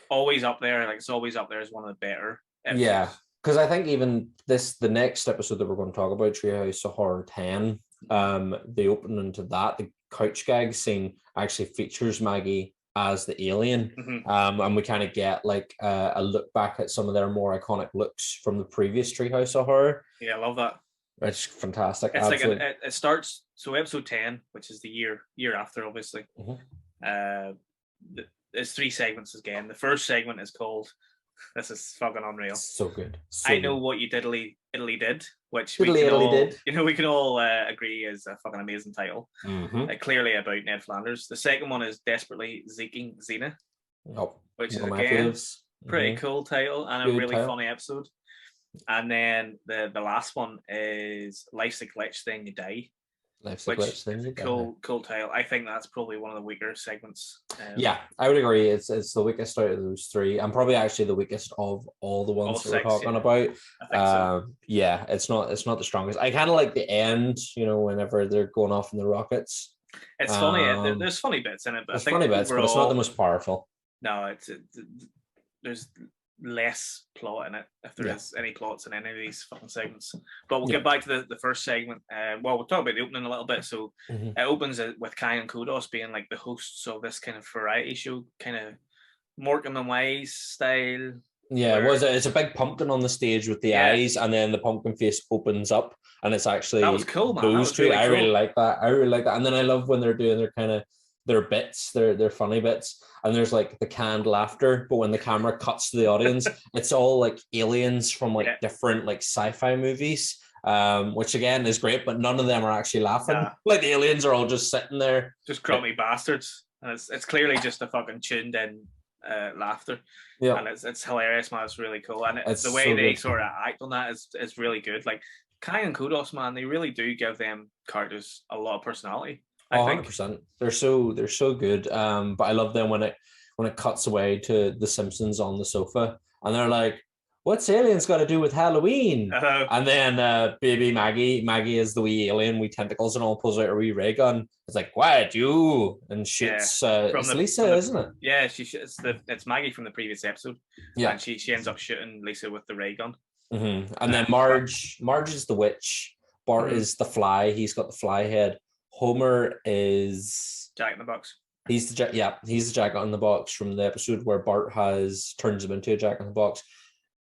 [SPEAKER 1] always up there. Like, it's always up there as one of the better episodes. Yeah,
[SPEAKER 2] because I think even the next episode that we're going to talk about, Treehouse of Horror 10, the opening to that, the couch gag scene actually features Maggie as the alien. And we kind of get like a look back at some of their more iconic looks from the previous Treehouse of Horror.
[SPEAKER 1] Yeah, I love that.
[SPEAKER 2] It's fantastic.
[SPEAKER 1] It's like it starts, so episode 10, which is the year after, obviously. There's three segments again. The first segment is called This is fucking unreal.
[SPEAKER 2] So good.
[SPEAKER 1] I know what you Italy did, which
[SPEAKER 2] Diddly
[SPEAKER 1] we can all agree is a fucking amazing title.
[SPEAKER 2] Mm-hmm.
[SPEAKER 1] Clearly about Ned Flanders. The second one is Desperately Seeking Xena, which is again pretty cool title and a really funny episode. And then the last one is Life's a Glitch, Then You Die.
[SPEAKER 2] Life's a Glitch, Then You Die.
[SPEAKER 1] Cool title. I think that's probably one of the weaker segments.
[SPEAKER 2] Yeah, I would agree. It's the weakest out of those three, and probably actually the weakest of all the ones we're talking about.
[SPEAKER 1] I think so.
[SPEAKER 2] Yeah, it's not the strongest. I kind of like the end, whenever they're going off in the rockets.
[SPEAKER 1] It's funny. There's funny bits in it, but
[SPEAKER 2] there's funny bits, but it's not the most powerful.
[SPEAKER 1] No, there's less plot in it, if there is any plots in any of these fucking segments. But we'll get back to the first segment. We'll talk about the opening a little bit. So it opens with Kai and Kodos being like the hosts of this kind of variety show, kind of Morecambe and Wise style.
[SPEAKER 2] Yeah, it's a big pumpkin on the stage with the eyes, and then the pumpkin face opens up, and it's actually
[SPEAKER 1] that was cool, man.
[SPEAKER 2] Those two, I really like that. And then I love when they're doing their bits, their funny bits, and there's like the canned laughter, but when the camera cuts to the audience, it's all like aliens from like different like sci-fi movies, which again is great, but none of them are actually laughing. Like the aliens are all just sitting there,
[SPEAKER 1] just crummy bastards, and it's clearly just a fucking tuned in laughter.
[SPEAKER 2] Yeah,
[SPEAKER 1] and it's hilarious, man. It's really cool, and the way
[SPEAKER 2] so
[SPEAKER 1] they
[SPEAKER 2] good.
[SPEAKER 1] sort of act on that is really good. Like Kai and Kodos, man, they really do give them characters a lot of personality.
[SPEAKER 2] 100%. They're so good. But I love them when it cuts away to the Simpsons on the sofa, and they're like, "What's aliens got to do with Halloween?" And then baby Maggie is the wee alien, wee tentacles and all, pulls out a wee ray gun. It's like, "Quiet you!" and shoots. It's Lisa, isn't it?
[SPEAKER 1] Yeah, it's Maggie from the previous episode.
[SPEAKER 2] Yeah,
[SPEAKER 1] and she ends up shooting Lisa with the ray gun.
[SPEAKER 2] Mm-hmm. And then Marge is the witch. Bart is the fly. He's got the fly head. Homer is
[SPEAKER 1] Jack in the Box.
[SPEAKER 2] He's the Jack in the Box from the episode where Bart turns him into a Jack in the Box.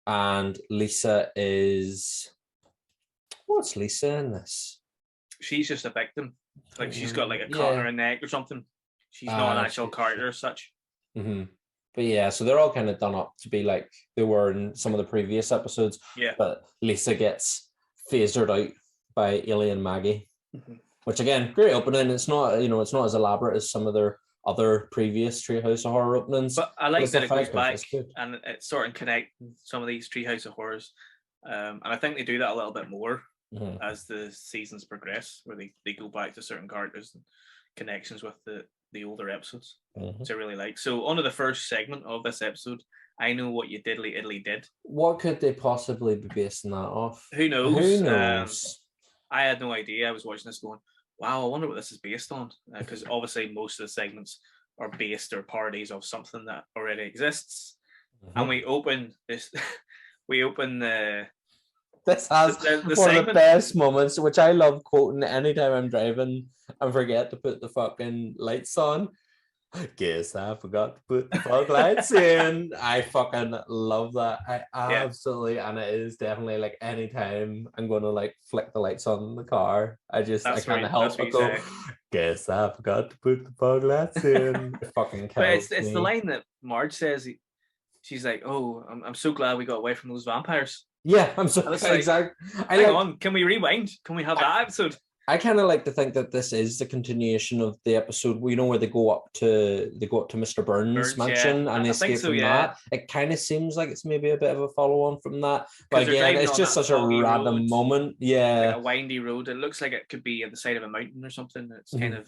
[SPEAKER 2] And Lisa is, what's Lisa in this?
[SPEAKER 1] She's just a victim. Like she's got like a cut on her neck or something. She's not an actual character as such.
[SPEAKER 2] Mm-hmm. But yeah, so they're all kind of done up to be like they were in some of the previous episodes.
[SPEAKER 1] Yeah.
[SPEAKER 2] But Lisa gets phasered out by Alien Maggie.
[SPEAKER 1] Mm-hmm.
[SPEAKER 2] Which again, great opening. It's not it's not as elaborate as some of their other previous Treehouse of Horror openings.
[SPEAKER 1] But I like that it goes back and it's sort of connecting some of these Treehouse of Horrors. And I think they do that a little bit more as the seasons progress, where they go back to certain characters and connections with the older episodes. Which I really like. So on to the first segment of this episode. I know what you Iddly did.
[SPEAKER 2] What could they possibly be basing that off?
[SPEAKER 1] Who knows? I had no idea. I was watching this going, wow, I wonder what this is based on. Because obviously most of the segments are based or parodies of something that already exists. And we open this,
[SPEAKER 2] This has one of the best moments, which I love quoting anytime I'm driving and forget to put the fucking lights on. Guess I forgot to put the fog lights in. I fucking love that. I absolutely, and it is definitely like anytime I'm going to like flick the lights on in the car, I can't help but go, guess I forgot to put the fog lights in. It fucking kills
[SPEAKER 1] but it's
[SPEAKER 2] me.
[SPEAKER 1] The line that Marge says. She's like, "Oh, I'm so glad we got away from those vampires."
[SPEAKER 2] Yeah, I'm so exactly.
[SPEAKER 1] Hang on, can we rewind? Can we have that episode?
[SPEAKER 2] I kind of like to think that this is the continuation of the episode where where they go up to Mr. Burns' mansion and they escape from that. It kind of seems like it's maybe a bit of a follow-on from that. But again, it's just such a random moment. Yeah.
[SPEAKER 1] Like a windy road. It looks like it could be at the side of a mountain or something. It's kind of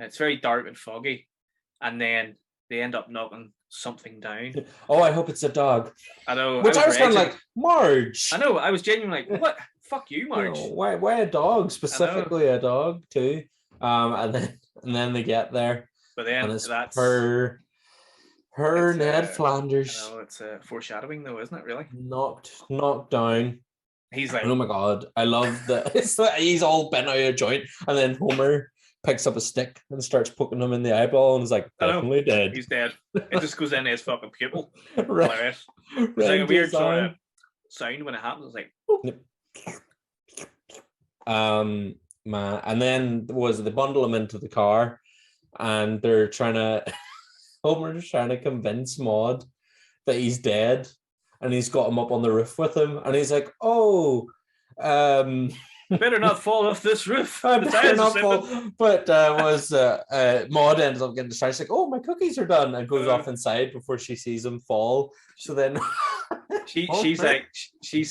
[SPEAKER 1] it's very dark and foggy. And then they end up knocking something down.
[SPEAKER 2] Oh, I hope it's a dog.
[SPEAKER 1] I know.
[SPEAKER 2] Which I was kind of like, Marge.
[SPEAKER 1] I know. I was genuinely like, what? Fuck you, Marge.
[SPEAKER 2] Why a dog? Specifically a dog too. And then they get there.
[SPEAKER 1] But then
[SPEAKER 2] and it's her Ned Flanders.
[SPEAKER 1] I know, it's a foreshadowing though, isn't it? Really?
[SPEAKER 2] Knocked down.
[SPEAKER 1] He's like,
[SPEAKER 2] oh my god, I love that. It's like he's all bent out of joint, and then Homer picks up a stick and starts poking him in the eyeball, and is like, definitely dead.
[SPEAKER 1] He's dead. It just goes into his fucking pupil.
[SPEAKER 2] Right.
[SPEAKER 1] It's like a weird sort of sound when it happens. It's like,
[SPEAKER 2] man, and then they bundle him into the car, and they're trying to Homer's trying to convince Maude that he's dead, and he's got him up on the roof with him, and he's like, "Oh,
[SPEAKER 1] better not fall off this roof."
[SPEAKER 2] I better not fall. But Maud ends up getting distracted. She's like, "Oh, my cookies are done," and goes off inside before she sees him fall. So then
[SPEAKER 1] she's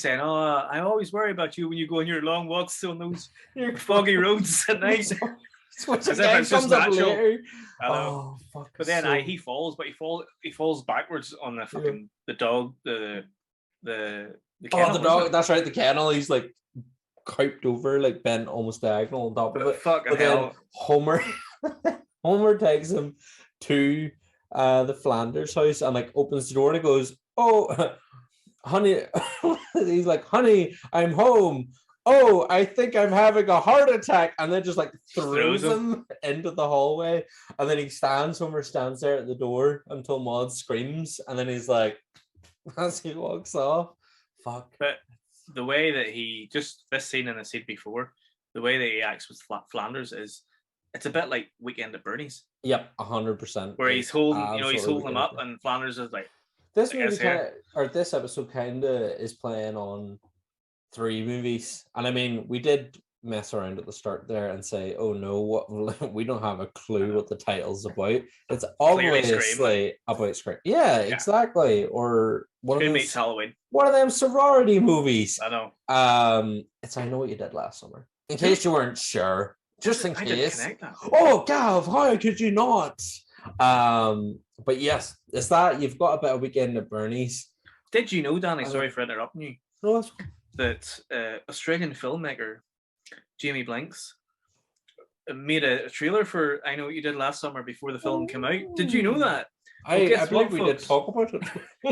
[SPEAKER 1] saying, "Oh, I always worry about you when you go on your long walks on those foggy roads at night."
[SPEAKER 2] Which again comes up later. Oh, fuck!
[SPEAKER 1] But then he falls, but he falls backwards on the fucking the dog, the kennel.
[SPEAKER 2] The dog. That's right, the kennel. He's like crouched over, like bent almost diagonal on top of it.
[SPEAKER 1] But then
[SPEAKER 2] Homer takes him to the Flanders house and like opens the door and he goes, "Oh, honey," he's like, "Honey, I'm home. Oh, I think I'm having a heart attack," and then just like throws him into the hallway, and then Homer stands there at the door until Maud screams, and then he's like, as he walks off, fuck.
[SPEAKER 1] But the way that this scene and the scene before, the way that he acts with Flanders it's a bit like Weekend at Bernie's.
[SPEAKER 2] Yep, 100%.
[SPEAKER 1] Where he's holding, he's holding him up, and Flanders is like,
[SPEAKER 2] this movie this episode kind of is playing on 3 movies, and I mean, we did mess around at the start there and say, "Oh no, what we don't have a clue what the title's about." It's obviously about Scream. Yeah, exactly. Or one of
[SPEAKER 1] meets Halloween.
[SPEAKER 2] One of them sorority movies.
[SPEAKER 1] I know.
[SPEAKER 2] It's I Know What You Did Last Summer. In case you weren't sure, just in case.
[SPEAKER 1] Didn't connect that.
[SPEAKER 2] Oh, Gav, how could you not? But yes, it's that you've got a bit of Weekend at Bernie's.
[SPEAKER 1] Did you know, Danny? Sorry for interrupting you.
[SPEAKER 2] No,
[SPEAKER 1] that Australian filmmaker Jamie Blanks made a trailer for I Know What You Did Last Summer before the film came out. Did you know that?
[SPEAKER 2] I believe we did talk about it.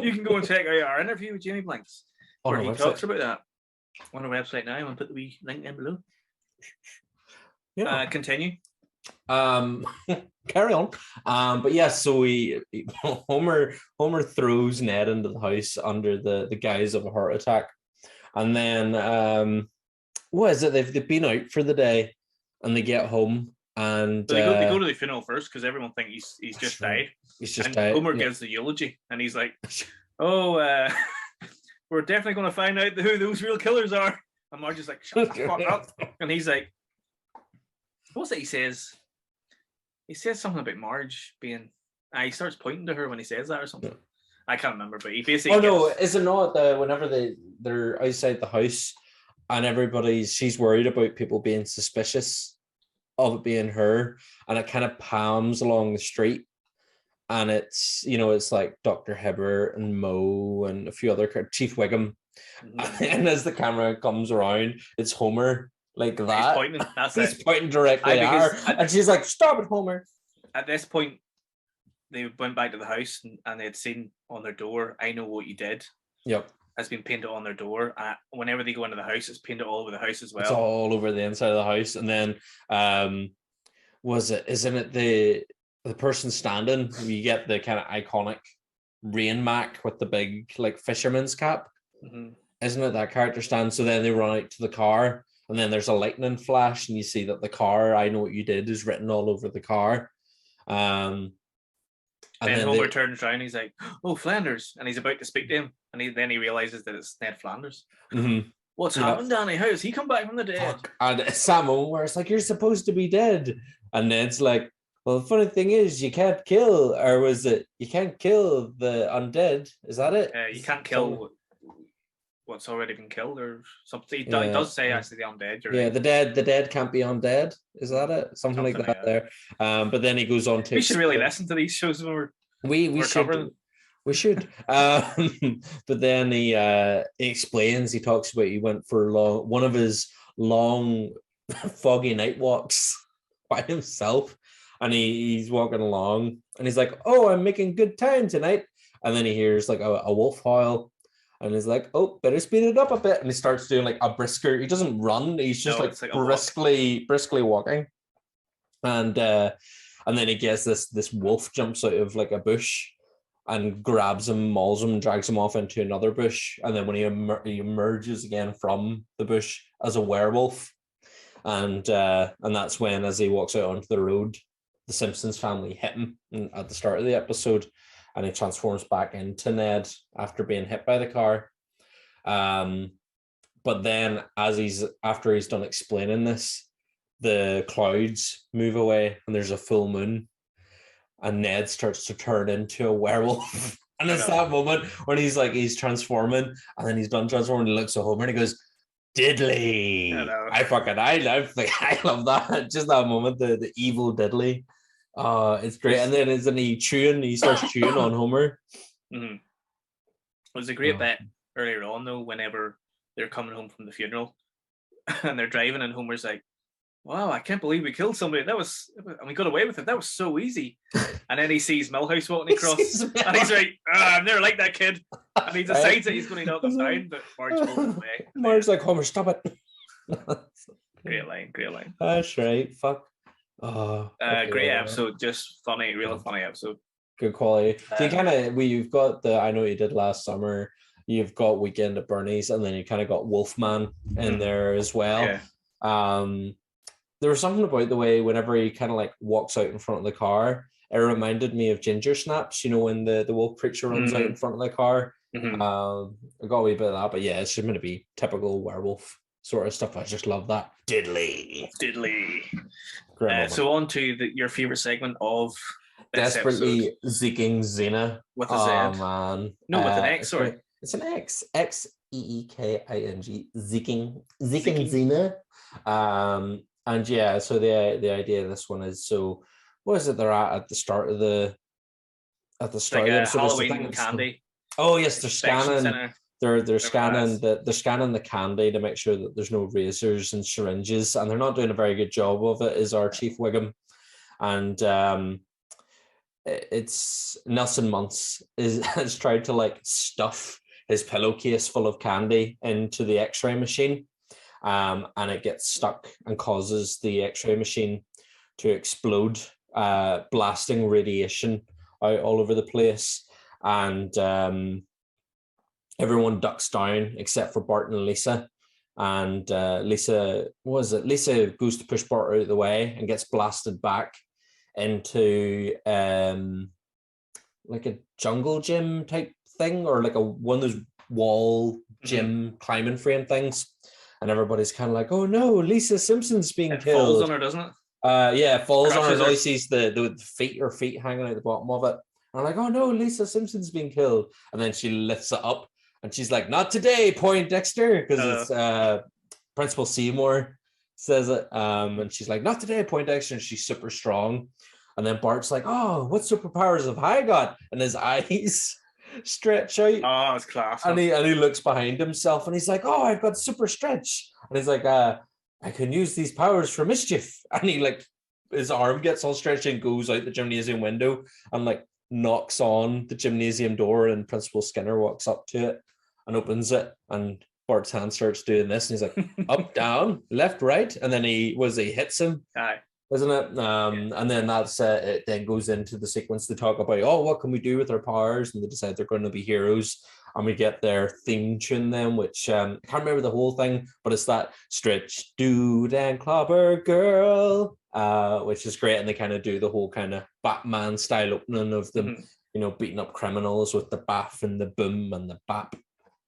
[SPEAKER 1] You can go and check out our interview with Jamie Blanks where he talks about that on our website now. I'm going to put the wee link in below. Yeah. Continue.
[SPEAKER 2] Carry on. But yes, so Homer throws Ned into the house under the guise of a heart attack. And then, what is it? They've been out for the day, and they get home, and
[SPEAKER 1] they go to the funeral first because everyone thinks he's just died.
[SPEAKER 2] He's just died.
[SPEAKER 1] Homer gives the eulogy, and he's like, "Oh, we're definitely going to find out who those real killers are." And Marge's like, "Shut the fuck up!" And he's like, "What's it?" He says something about Marge being. He starts pointing to her when he says that or something. Yeah. I can't remember, but he basically.
[SPEAKER 2] Oh no! Is it not whenever they're outside the house and she's worried about people being suspicious of it being her, and it kind of palms along the street, and it's like Dr. Hibbert and Mo and a few other Chief Wiggum, and as the camera comes around, it's Homer like that.
[SPEAKER 1] He's pointing.
[SPEAKER 2] He's pointing directly at her, and she's like, "Stop it, Homer!"
[SPEAKER 1] At this point, they went back to the house and they had seen on their door, "I Know What You Did."
[SPEAKER 2] Yep.
[SPEAKER 1] Has been painted on their door. Whenever they go into the house, it's painted all over the house as well.
[SPEAKER 2] It's all over the inside of the house. And then isn't it the person standing? You get the kind of iconic Rain Mac with the big like fisherman's cap. Mm-hmm. Isn't it that character stand? So then they run out to the car, and then there's a lightning flash, and you see that the car, "I Know What You Did," is written all over the car.
[SPEAKER 1] And then Homer turns around, he's like, "Oh, Flanders," and he's about to speak to him, and then he realizes that it's Ned Flanders.
[SPEAKER 2] Mm-hmm.
[SPEAKER 1] What's happened, Danny? How has he come back from the dead?
[SPEAKER 2] Fuck. And Sam where it's like, "You're supposed to be dead," and Ned's like, "Well, the funny thing is, you can't kill," or was it, "You can't kill the undead"? Is that it?
[SPEAKER 1] You can't kill what's already been killed, or something. He does say actually the undead.
[SPEAKER 2] Yeah, right. the dead can't be undead. Is that it? Something like that there. But then he goes on to.
[SPEAKER 1] We should really listen to these shows when
[SPEAKER 2] we should. We should. But then he explains. He talks about he went for one of his long, foggy night walks by himself, and he's walking along, and he's like, "Oh, I'm making good time tonight," and then he hears like a wolf howl. And he's like, "Oh, better speed it up a bit." And he starts doing like a brisker. He doesn't run. He's just like briskly walking. And then he gets this wolf jumps out of like a bush and grabs him, mauls him, drags him off into another bush. And then when he emerges again from the bush as a werewolf, and that's when, as he walks out onto the road, the Simpsons family hit him at the start of the episode. and he transforms back into Ned after being hit by the car. But then after he's done explaining this, the clouds move away and there's a full moon, and Ned starts to turn into a werewolf. And it's that moment when he's transforming, and then he's done transforming, he looks at Homer and he goes, Diddley. I love that. Just that moment, the evil Diddley. It's great. And then he starts chewing on Homer.
[SPEAKER 1] Mm-hmm. It was a great bit earlier on though, whenever they're coming home from the funeral and they're driving, and Homer's like, wow, I can't believe we killed somebody. And we got away with it. That was so easy. And then he sees Milhouse walking across, and he's like, I've never liked that kid. And he decides that he's going to knock him down, but Marge pulls him away.
[SPEAKER 2] Marge's like, Homer, stop it.
[SPEAKER 1] Great line.
[SPEAKER 2] That's right. Fuck. Oh,
[SPEAKER 1] great episode. Just funny, real funny episode.
[SPEAKER 2] Good quality. So you've got the I Know What You Did Last Summer. You've got Weekend at Bernie's, and then you kind of got Wolfman in there as well. Yeah. There was something about the way whenever he kind of like walks out in front of the car, it reminded me of Ginger Snaps, when the wolf creature runs out in front of the car. I got a wee bit of that, but yeah, it's just going to be typical werewolf sort of stuff. I just love that. Diddley.
[SPEAKER 1] So on to your favorite segment of
[SPEAKER 2] Desperately episode. Zeeking Xena.
[SPEAKER 1] With a Z.
[SPEAKER 2] Oh, man.
[SPEAKER 1] No, with an X, sorry.
[SPEAKER 2] It's an X. Xeeking. Zeeking Xena. And yeah, so the idea of this one is, so what is it they're at the start of the
[SPEAKER 1] like a Halloween candy.
[SPEAKER 2] Oh yes, they're scanning. They're scanning the candy to make sure that there's no razors and syringes, and they're not doing a very good job of it. Is our Chief Wiggum, and it's Nelson Muntz has tried to like stuff his pillowcase full of candy into the X-ray machine. And it gets stuck and causes the X-ray machine to explode, blasting radiation out all over the place. And everyone ducks down except for Bart and Lisa. And Lisa goes to push Bart out of the way and gets blasted back into like a jungle gym type thing, or like one of those wall gym climbing frame things. And everybody's kind of like, oh no, Lisa Simpson's being killed. It falls
[SPEAKER 1] on her, doesn't it?
[SPEAKER 2] Yeah, it falls on her. Now sees the feet hanging out the bottom of it. And I'm like, oh no, Lisa Simpson's being killed. And then she lifts it up and she's like, not today, Poindexter, because it's Principal Seymour says it. And she's like, not today, Poindexter, and she's super strong. And then Bart's like, oh, what superpowers have I got? And his eyes stretch out.
[SPEAKER 1] Oh, it's class.
[SPEAKER 2] And he looks behind himself and he's like, oh, I've got super stretch. And he's like, I can use these powers for mischief. And he like, his arm gets all stretched and goes out the gymnasium window and like knocks on the gymnasium door, and Principal Skinner walks up to it and opens it, and Bart's hand starts doing this, and he's like, up, down, left, right. And then he hits him.
[SPEAKER 1] Aye.
[SPEAKER 2] Isn't it? And then that's it then goes into the sequence to talk about, oh, what can we do with our powers? And they decide they're going to be heroes. And we get their theme tune then, which I can't remember the whole thing, but it's that stretch, dude, and clobber girl, which is great. And they kind of do the whole kind of Batman style opening of them, beating up criminals with the baff and the boom and the bap,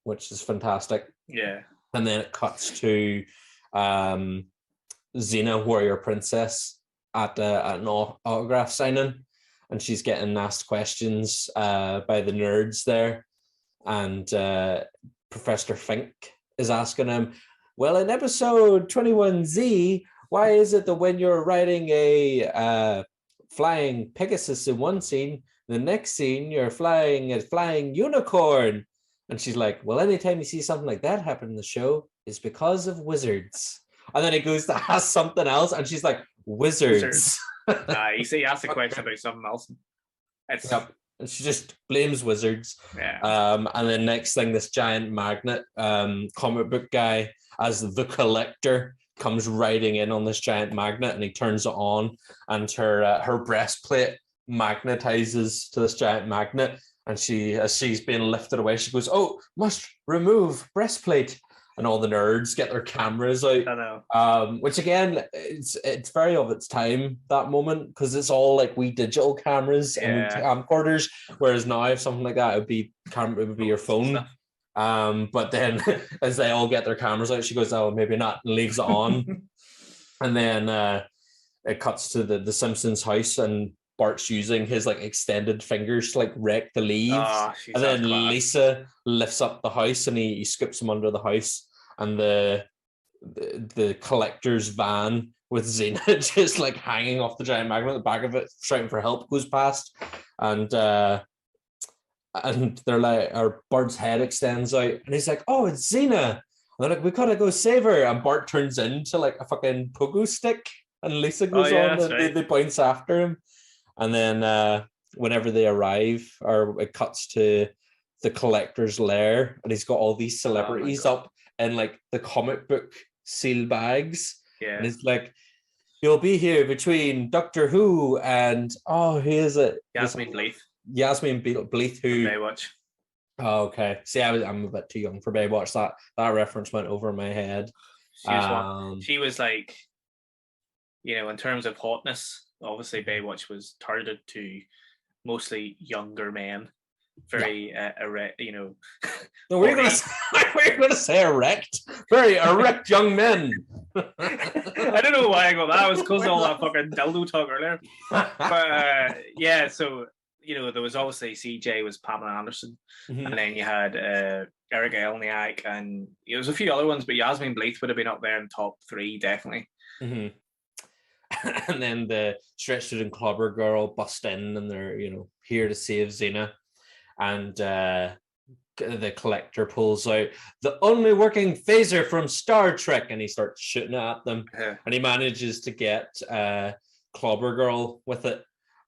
[SPEAKER 2] which is fantastic.
[SPEAKER 1] Yeah.
[SPEAKER 2] And then it cuts to Xena, Warrior Princess, at an autograph signing, and she's getting asked questions by the nerds there, and Professor Fink is asking him, well, in episode 21Z, why is it that when you're riding a flying Pegasus in one scene, the next scene you're flying a flying unicorn? And she's like, well, anytime you see something like that happen in the show, it's because of wizards. And then he goes to ask something else, and she's like, wizards.
[SPEAKER 1] He asked a question about something else.
[SPEAKER 2] Yep. And she just blames wizards.
[SPEAKER 1] Yeah.
[SPEAKER 2] And then next thing, this giant magnet comic book guy, as the Collector, comes riding in on this giant magnet, and he turns it on, and her breastplate magnetizes to this giant magnet. And as she's being lifted away, she goes, oh, must remove breastplate. and all the nerds get their cameras out.
[SPEAKER 1] I know.
[SPEAKER 2] Which again, it's very of its time, that moment, because it's all like wee digital cameras and wee camcorders, whereas now if something like that, it would be your phone. But then as they all get their cameras out, she goes, oh, maybe not, and leaves it on. And then it cuts to the Simpsons house, and Bart's using his like extended fingers to like rake the leaves. And then Lisa lifts up the house, and he scoops him under the house, and the collector's van with Xena just like hanging off the giant magnet at the back of it, shouting for help, goes past. And they're like, or Bart's head extends out, and he's like, oh, it's Xena. And they're like, we gotta go save her. And Bart turns into like a fucking pogo stick, and Lisa goes on, and they bounce after him. And then whenever they arrive, or it cuts to the collector's lair, and he's got all these celebrities up in like the comic book seal bags.
[SPEAKER 1] Yeah.
[SPEAKER 2] And it's like, you'll be here between Doctor Who and, who is it?
[SPEAKER 1] Yasmin Bleeth.
[SPEAKER 2] Yasmin Bleeth, who...
[SPEAKER 1] Baywatch.
[SPEAKER 2] Oh, okay. See, I'm a bit too young for Baywatch. That reference went over my head.
[SPEAKER 1] She was like, in terms of hotness, obviously Baywatch was targeted to mostly younger men. Very erect,
[SPEAKER 2] No, we're going to say erect. Very erect young men.
[SPEAKER 1] I don't know why I got that. I was because of all that fucking dildo talk earlier. But so there was obviously CJ was Pamela Anderson, and then you had Eric Elniak, and there was a few other ones, but Yasmin Bleeth would have been up there in top 3 definitely.
[SPEAKER 2] And then the Stretched and Clobber Girl bust in, and they're here to save Xena. And the collector pulls out the only working phaser from Star Trek, and he starts shooting at them. And he manages to get Clobber Girl with it.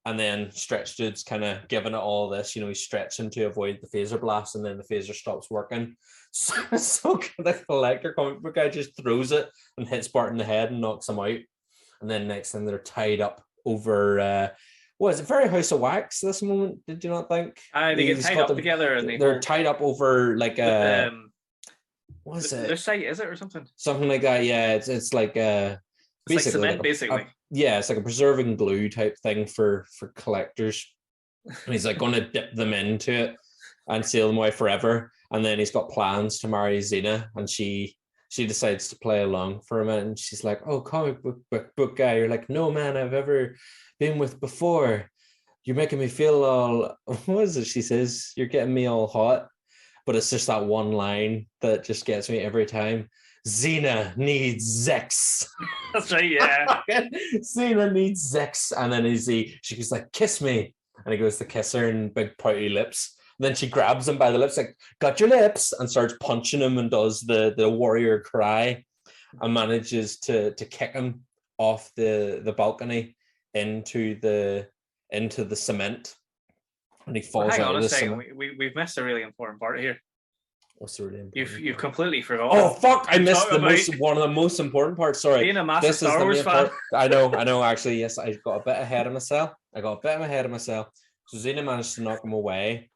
[SPEAKER 2] And then Stretch Dude's kind of giving it all this. He's stretching to avoid the phaser blast, and then the phaser stops working. So the collector comic book guy just throws it and hits Bart in the head and knocks him out. And then next thing, they're tied up over... What is it? Very House of Wax. This moment, did you not think?
[SPEAKER 1] They get tied up together, and
[SPEAKER 2] they're tied up over like a. What is it?
[SPEAKER 1] Their site, is it, or something?
[SPEAKER 2] Something like that. Yeah, it's like
[SPEAKER 1] basically like cement, basically.
[SPEAKER 2] It's like a preserving glue type thing for collectors. And he's like going to dip them into it and seal them away forever. And then he's got plans to marry Xena, and she decides to play along for a minute, and she's like, "Oh, comic book guy." You're like, "No man I've ever been with before. You're making me feel all..." What is it she says? "You're getting me all hot." But it's just that one line that just gets me every time. Xena needs Zex.
[SPEAKER 1] That's right, yeah.
[SPEAKER 2] Xena needs Zex. And then she goes like, "Kiss me." And he goes to kiss her, and big pouty lips. And then she grabs him by the lips, like, "Got your lips," and starts punching him, and does the warrior cry, and manages to kick him off the balcony into the cement, and he falls out of the cement.
[SPEAKER 1] We've missed a really important part here.
[SPEAKER 2] What's the really important
[SPEAKER 1] You've completely forgotten.
[SPEAKER 2] Oh fuck! I missed one of the most important parts. Sorry.
[SPEAKER 1] Being a massive Star Wars fan.
[SPEAKER 2] I know. Actually, yes, I got a bit ahead of myself. So Xena managed to knock him away,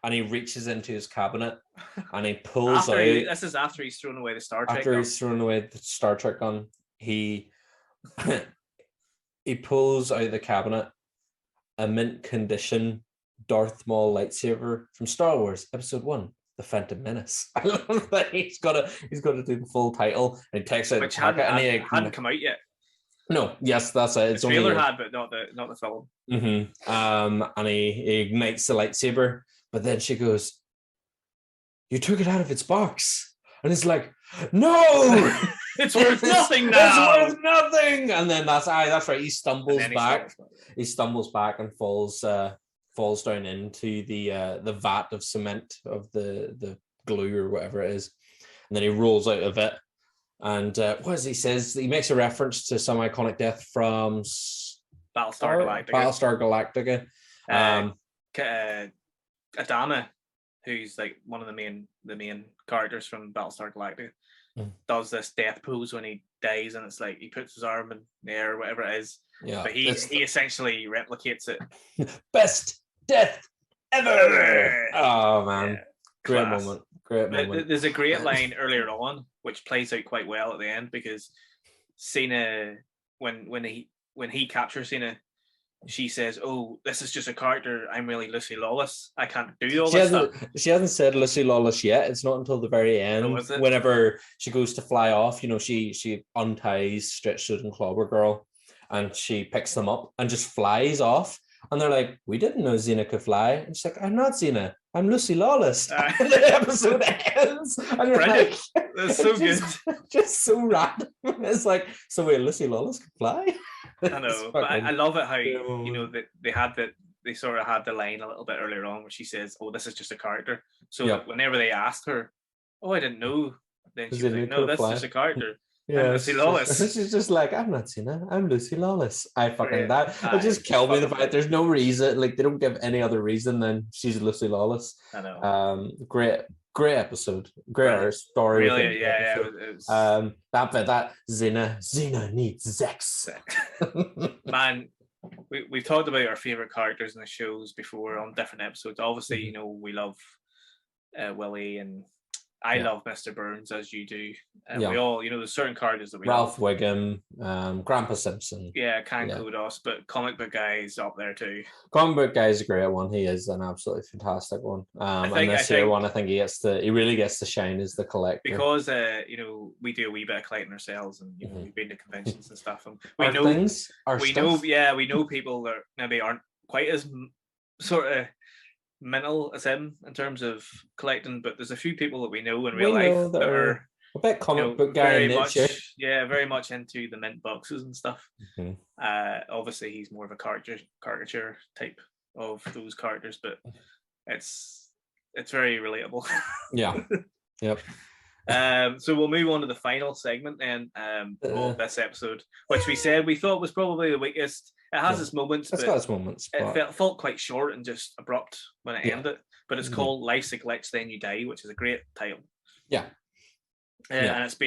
[SPEAKER 2] and he reaches into his cabinet, and he pulls out.
[SPEAKER 1] This is after he's thrown away the Star Trek.
[SPEAKER 2] After he's thrown away the Star Trek gun, he pulls out of the cabinet a mint condition Darth Maul lightsaber from Star Wars Episode 1, The Phantom Menace. I love that he's got to do the full title, and he takes out
[SPEAKER 1] which
[SPEAKER 2] the packet,
[SPEAKER 1] hadn't come out yet.
[SPEAKER 2] No, yes, that's it.
[SPEAKER 1] The trailer had, but not the film.
[SPEAKER 2] And he ignites the lightsaber, but then she goes, "You took it out of its box," and he's like, "No."
[SPEAKER 1] It's worth nothing now.
[SPEAKER 2] It's worth nothing. And then that's right. He stumbles back. He stumbles back and falls down into the vat of cement of the glue or whatever it is. And then he rolls out of it. And what does he says? He makes a reference to some iconic death from
[SPEAKER 1] Battlestar Galactica. Adama, who's like one of the main characters from Battlestar Galactica, does this death pose when he dies, and it's like he puts his arm in the air or whatever it is.
[SPEAKER 2] Yeah,
[SPEAKER 1] but he essentially replicates it.
[SPEAKER 2] Best death ever. Oh man, great moment. Great moment.
[SPEAKER 1] There's a great line earlier on which plays out quite well at the end, because Xena, when he captures Xena, she says, "Oh, this is just a character. I'm really Lucy Lawless. I can't do all this stuff."
[SPEAKER 2] She hasn't said Lucy Lawless yet. It's not until the very end.
[SPEAKER 1] Oh, is it?
[SPEAKER 2] Whenever she goes to fly off, you know, she unties Stretch Suit and Clobber Girl, and she picks them up and just flies off. And they're like, "We didn't know Xena could fly." And she's like, "I'm not Xena. I'm Lucy Lawless." And the episode ends. And you're like,
[SPEAKER 1] that's so good.
[SPEAKER 2] Just so random. It's like, so wait, Lucy Lawless could fly?
[SPEAKER 1] I know, but I love it how, you know, they sort of had the line a little bit earlier on where she says, "Oh, this is just a character." So whenever they asked her, "Oh, I didn't know," then she was like, "No, that's just a character." Yeah, Lucy Lawless.
[SPEAKER 2] She's just like, "I'm not Xena. I'm Lucy Lawless." I fucking that. It just killed me the fact there's no reason. Like, they don't give any other reason than she's Lucy Lawless.
[SPEAKER 1] I know.
[SPEAKER 2] Great episode. Great story.
[SPEAKER 1] Really, yeah. It was...
[SPEAKER 2] that Xena needs sex.
[SPEAKER 1] Man, we've talked about our favorite characters in the shows before on different episodes. Obviously, you know, we love Willie, and I love Mr. Burns, as you do. We all, you know, there's certain characters that we
[SPEAKER 2] Ralph
[SPEAKER 1] love.
[SPEAKER 2] Wiggum, Grandpa Simpson.
[SPEAKER 1] Yeah, Kudos, but comic book guy's up there too.
[SPEAKER 2] Comic book guy's a great one. He is an absolutely fantastic one. And this year one, I think he really gets to shine as the collector.
[SPEAKER 1] Because you know, we do a wee bit of collecting ourselves, and you know, we've been to conventions and stuff, and we know people that maybe aren't quite as sort of mental as him in terms of collecting, but there's a few people that we know in real life that are
[SPEAKER 2] a bit comic book guy
[SPEAKER 1] very much into the mint boxes and stuff. Obviously he's more of a caricature type of those characters, but it's very relatable.
[SPEAKER 2] Yep.
[SPEAKER 1] So we'll move on to the final segment then of this episode, which we said we thought was probably the weakest. It has its moments.
[SPEAKER 2] It's got its moments.
[SPEAKER 1] It felt quite short and just abrupt when it ended. But it's called "Life's a Glitch, Then You Die," which is a great title. And it's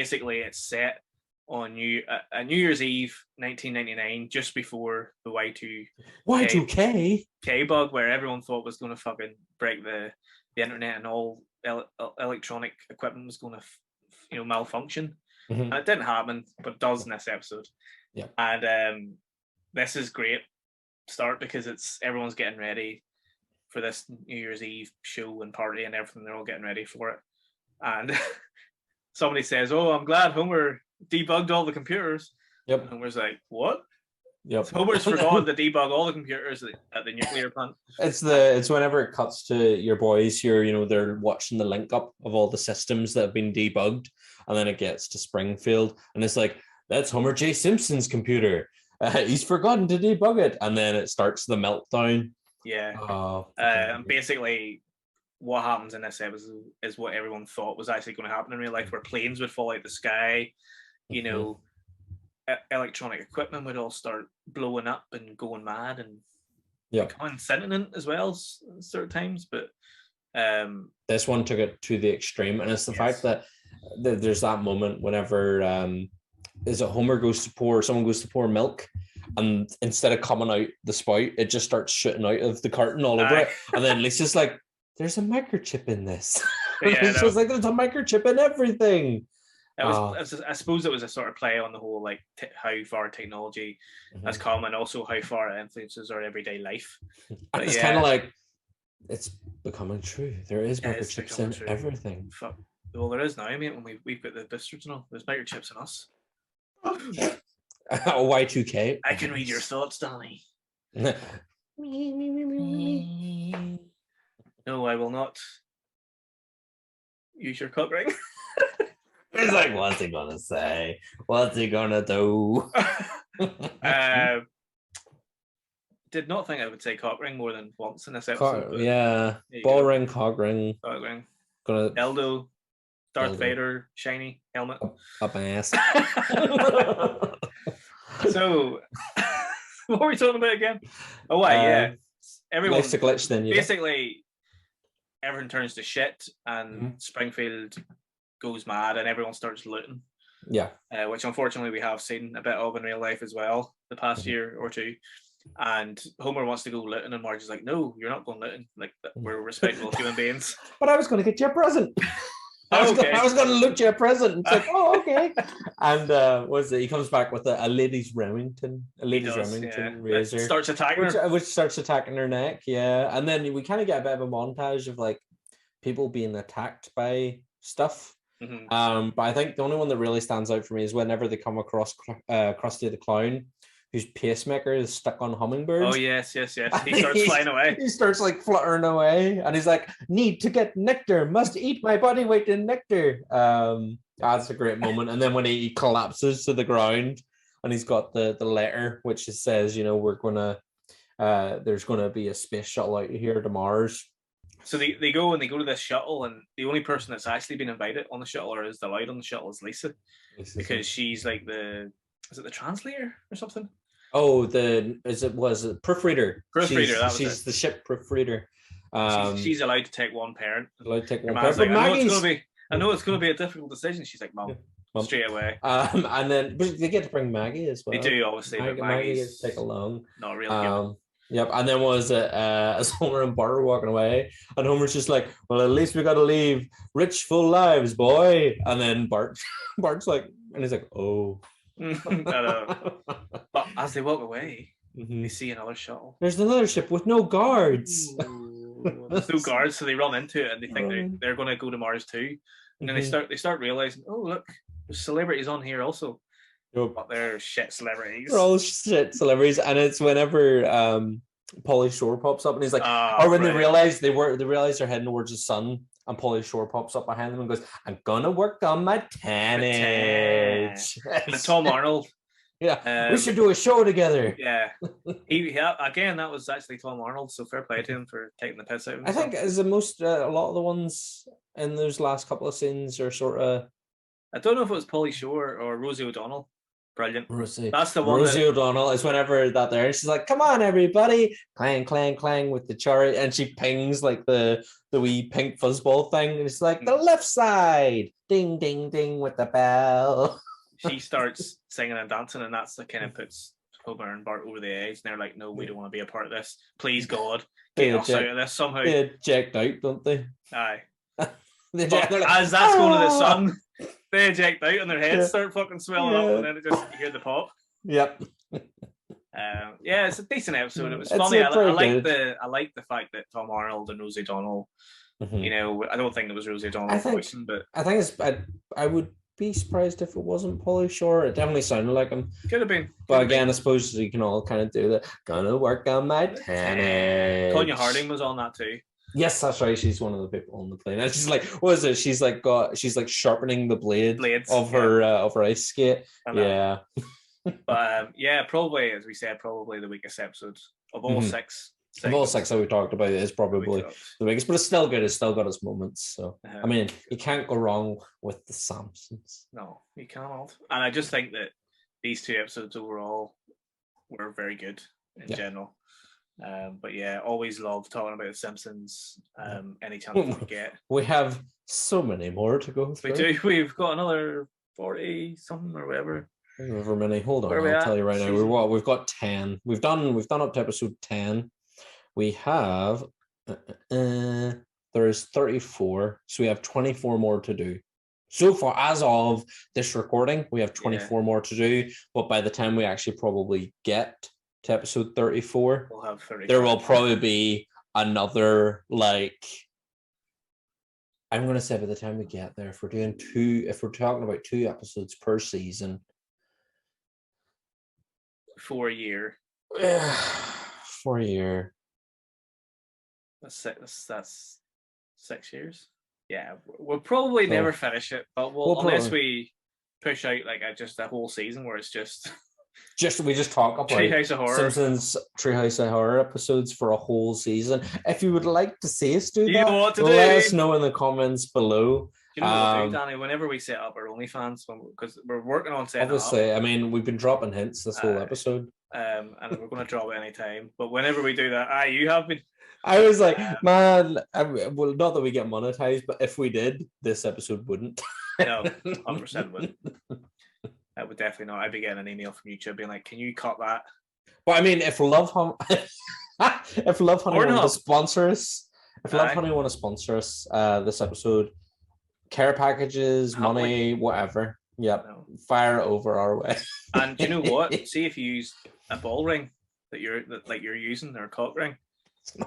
[SPEAKER 1] set on New Year's Eve, 1999, just before the Y2K bug, where everyone thought was going to fucking break the internet and all electronic equipment was going to malfunction. And it didn't happen, but it does in this episode. And this is great start because everyone's getting ready for this New Year's Eve show and party and everything. They're all getting ready for it. And somebody says, "Oh, I'm glad Homer debugged all the computers." And Homer's like, "What?" So Homer's forgotten to debug all the computers at the nuclear plant.
[SPEAKER 2] It's whenever it cuts to your boys here, they're watching the link up of all the systems that have been debugged, and then it gets to Springfield, and it's like, "That's Homer J. Simpson's computer. He's forgotten to debug it," and then it starts the meltdown. And basically what happens in this episode is what everyone thought was actually going to happen in real life, where planes would fall out the sky, electronic equipment would all start blowing up and going mad and becoming sentient as well certain times. But this one took it to the extreme, and it's the fact that there's that moment whenever someone goes to pour milk, and instead of coming out the spout, it just starts shooting out of the carton all over it. And then Lisa's like, "There's a microchip in this." It's just like, there's a microchip in everything.
[SPEAKER 1] I suppose it was a sort of play on the whole, like how far technology has come, and also how far it influences our everyday life.
[SPEAKER 2] And it's kind of like, it's becoming true. There is microchips in everything.
[SPEAKER 1] Fuck. Well, there is now, mate. When we've got the boosters and all, there's microchips in us.
[SPEAKER 2] Y2K.
[SPEAKER 1] I can read your thoughts, Danny. No, I will not use your cock ring.
[SPEAKER 2] It's like, what's he gonna say? What's he gonna do?
[SPEAKER 1] Did not think I would say cock ring more than once in this episode.
[SPEAKER 2] Ball ring, cock ring.
[SPEAKER 1] Cock ring.
[SPEAKER 2] Gonna
[SPEAKER 1] Eldo, Darth Vader, shiny helmet.
[SPEAKER 2] Up my ass.
[SPEAKER 1] So, what were we talking about again? Oh, everyone.
[SPEAKER 2] Life's a glitch, then.
[SPEAKER 1] Basically, everything turns to shit, and Springfield goes mad, and everyone starts looting. Which unfortunately we have seen a bit of in real life as well the past year or two. And Homer wants to go looting, and Marge is like, "No, you're not going looting. Like we're respectable human beings."
[SPEAKER 2] But I was going to get you a present. I was going to loot you a present. It's like, oh, okay. And what's it? He comes back with a lady's Remington, razor.
[SPEAKER 1] Starts attacking her.
[SPEAKER 2] Which starts attacking her neck, yeah. And then we kind of get a bit of a montage of like people being attacked by stuff.
[SPEAKER 1] Mm-hmm.
[SPEAKER 2] But I think the only one that really stands out for me is whenever they come across Krusty the Clown, whose pacemaker is stuck on hummingbirds.
[SPEAKER 1] Oh yes. He starts flying away.
[SPEAKER 2] He starts like fluttering away, and he's like, "Need to get nectar. Must eat my body weight in nectar." That's a great moment. And then when he collapses to the ground, and he's got the letter which says, we're gonna there's gonna be a space shuttle out here to Mars.
[SPEAKER 1] So they go to this shuttle, and the only person that's actually been invited on the shuttle or is allowed on the shuttle is Lisa, because she's like is it the translator or something?
[SPEAKER 2] Oh, was it proofreader?
[SPEAKER 1] Proofreader.
[SPEAKER 2] She's the ship proofreader.
[SPEAKER 1] She's allowed to take one parent.
[SPEAKER 2] Allowed to take one
[SPEAKER 1] parent.
[SPEAKER 2] Like,
[SPEAKER 1] I know it's going to be a difficult decision. She's like, Mom. Straight away.
[SPEAKER 2] And then but they get to bring Maggie as well.
[SPEAKER 1] They do, obviously.
[SPEAKER 2] Maggie gets to take along.
[SPEAKER 1] Not really.
[SPEAKER 2] Yep. And then was it as Homer and Bart are walking away, and Homer's just like, "Well, at least we got to leave rich, full lives, boy." And then Bart's like, and he's like, "Oh."
[SPEAKER 1] But as they walk away, they see another shuttle.
[SPEAKER 2] There's another ship with no guards.
[SPEAKER 1] There's no guards, so they run into it, and they think they're going to go to Mars too. And then they start realizing, oh look, there's celebrities on here also. But they're shit celebrities.
[SPEAKER 2] They're all shit celebrities, and it's whenever Pauly Shore pops up, and he's like, or when they realize they're heading towards the sun, and Pauly Shore pops up behind them and goes, "I'm gonna work on my tannage."
[SPEAKER 1] And Tom Arnold.
[SPEAKER 2] Yeah, we should do a show together.
[SPEAKER 1] Yeah, again, that was actually Tom Arnold. So fair play to him for taking the piss out of himself.
[SPEAKER 2] I think as a lot of the ones in those last couple of scenes are sort of.
[SPEAKER 1] I don't know if it was Pauly Shore or Rosie O'Donnell. Brilliant.
[SPEAKER 2] Rosie.
[SPEAKER 1] That's the one.
[SPEAKER 2] Rosie O'Donnell is whenever that there. She's like, "Come on, everybody!" Clang, clang, clang with the chariot, and she pings like the wee pink fuzzball thing, and it's like the left side, ding, ding, ding with the bell.
[SPEAKER 1] She starts singing and dancing, and that's the kind of puts Homer and Bart over the edge. And they're like, "No, we don't want to be a part of this. Please, God, get us out of this somehow."
[SPEAKER 2] They eject out, don't they?
[SPEAKER 1] Aye.
[SPEAKER 2] Like,
[SPEAKER 1] as that's going to the sun, they eject out and their heads start fucking swelling up, and then you hear the pop.
[SPEAKER 2] Yep.
[SPEAKER 1] It's a decent episode. It was funny. I like the fact that Tom Arnold and Rosie O'Donnell. Mm-hmm. I don't think it was Rosie O'Donnell voicing, but
[SPEAKER 2] I think I would be surprised if it wasn't Pauly Shore. It definitely sounded like him.
[SPEAKER 1] Could have been.
[SPEAKER 2] But again, I suppose you can all kind of do that. Gonna work on my tannage.
[SPEAKER 1] Tonya Harding was on that too.
[SPEAKER 2] Yes, that's right. She's one of the people on the plane. And she's like, what is it? She's like sharpening the blades of her ice skate. Yeah.
[SPEAKER 1] But probably, as we said, probably the weakest episode of all six.
[SPEAKER 2] Of all six that we talked about, it is probably the biggest, but it's still good. It's still got its moments. So I mean, you can't go wrong with the Simpsons.
[SPEAKER 1] No, you cannot. And I just think that these two episodes overall were very good in general. But yeah, always love talking about the Simpsons. Any chance we get.
[SPEAKER 2] We have so many more to go through.
[SPEAKER 1] We do. We've got another 40 something or whatever.
[SPEAKER 2] However many. Hold on, I'll tell you right now. We've got 10. We've done up to episode 10. We have there's 34, so we have 24 more to do. So far, as of this recording, we have 24 more to do. But by the time we actually probably get to episode 34,
[SPEAKER 1] we'll have 34.
[SPEAKER 2] There will probably be another, like, I'm going to say by the time we get there, if we're talking about 2 episodes per season,
[SPEAKER 1] for a year.
[SPEAKER 2] For a year.
[SPEAKER 1] That's 6 years. Yeah, we'll probably never finish it, but unless we push out like just a whole season where it's just
[SPEAKER 2] we just talk about
[SPEAKER 1] Treehouse of Horror.
[SPEAKER 2] Simpsons Treehouse of Horror episodes for a whole season. If you would like to see us do that, let us know in the comments below.
[SPEAKER 1] You know what we'll do, Danny? Whenever we set up our OnlyFans, because we're working on setting
[SPEAKER 2] obviously,
[SPEAKER 1] up.
[SPEAKER 2] I mean, we've been dropping hints this whole episode.
[SPEAKER 1] And we're going to drop it any time. But whenever we do that, you have been.
[SPEAKER 2] I was like, man, well, not that we get monetized, but if we did, this episode wouldn't.
[SPEAKER 1] No, 100% wouldn't. That would definitely not. I'd be getting an email from YouTube being like, can you cut that?
[SPEAKER 2] But I mean, if Love Honey want to sponsor us, Love Honey want to sponsor us, this episode, care packages, money, whatever. Yep, fire over our way.
[SPEAKER 1] And do you know what? See if you use a ball ring that you're using, or a cock ring,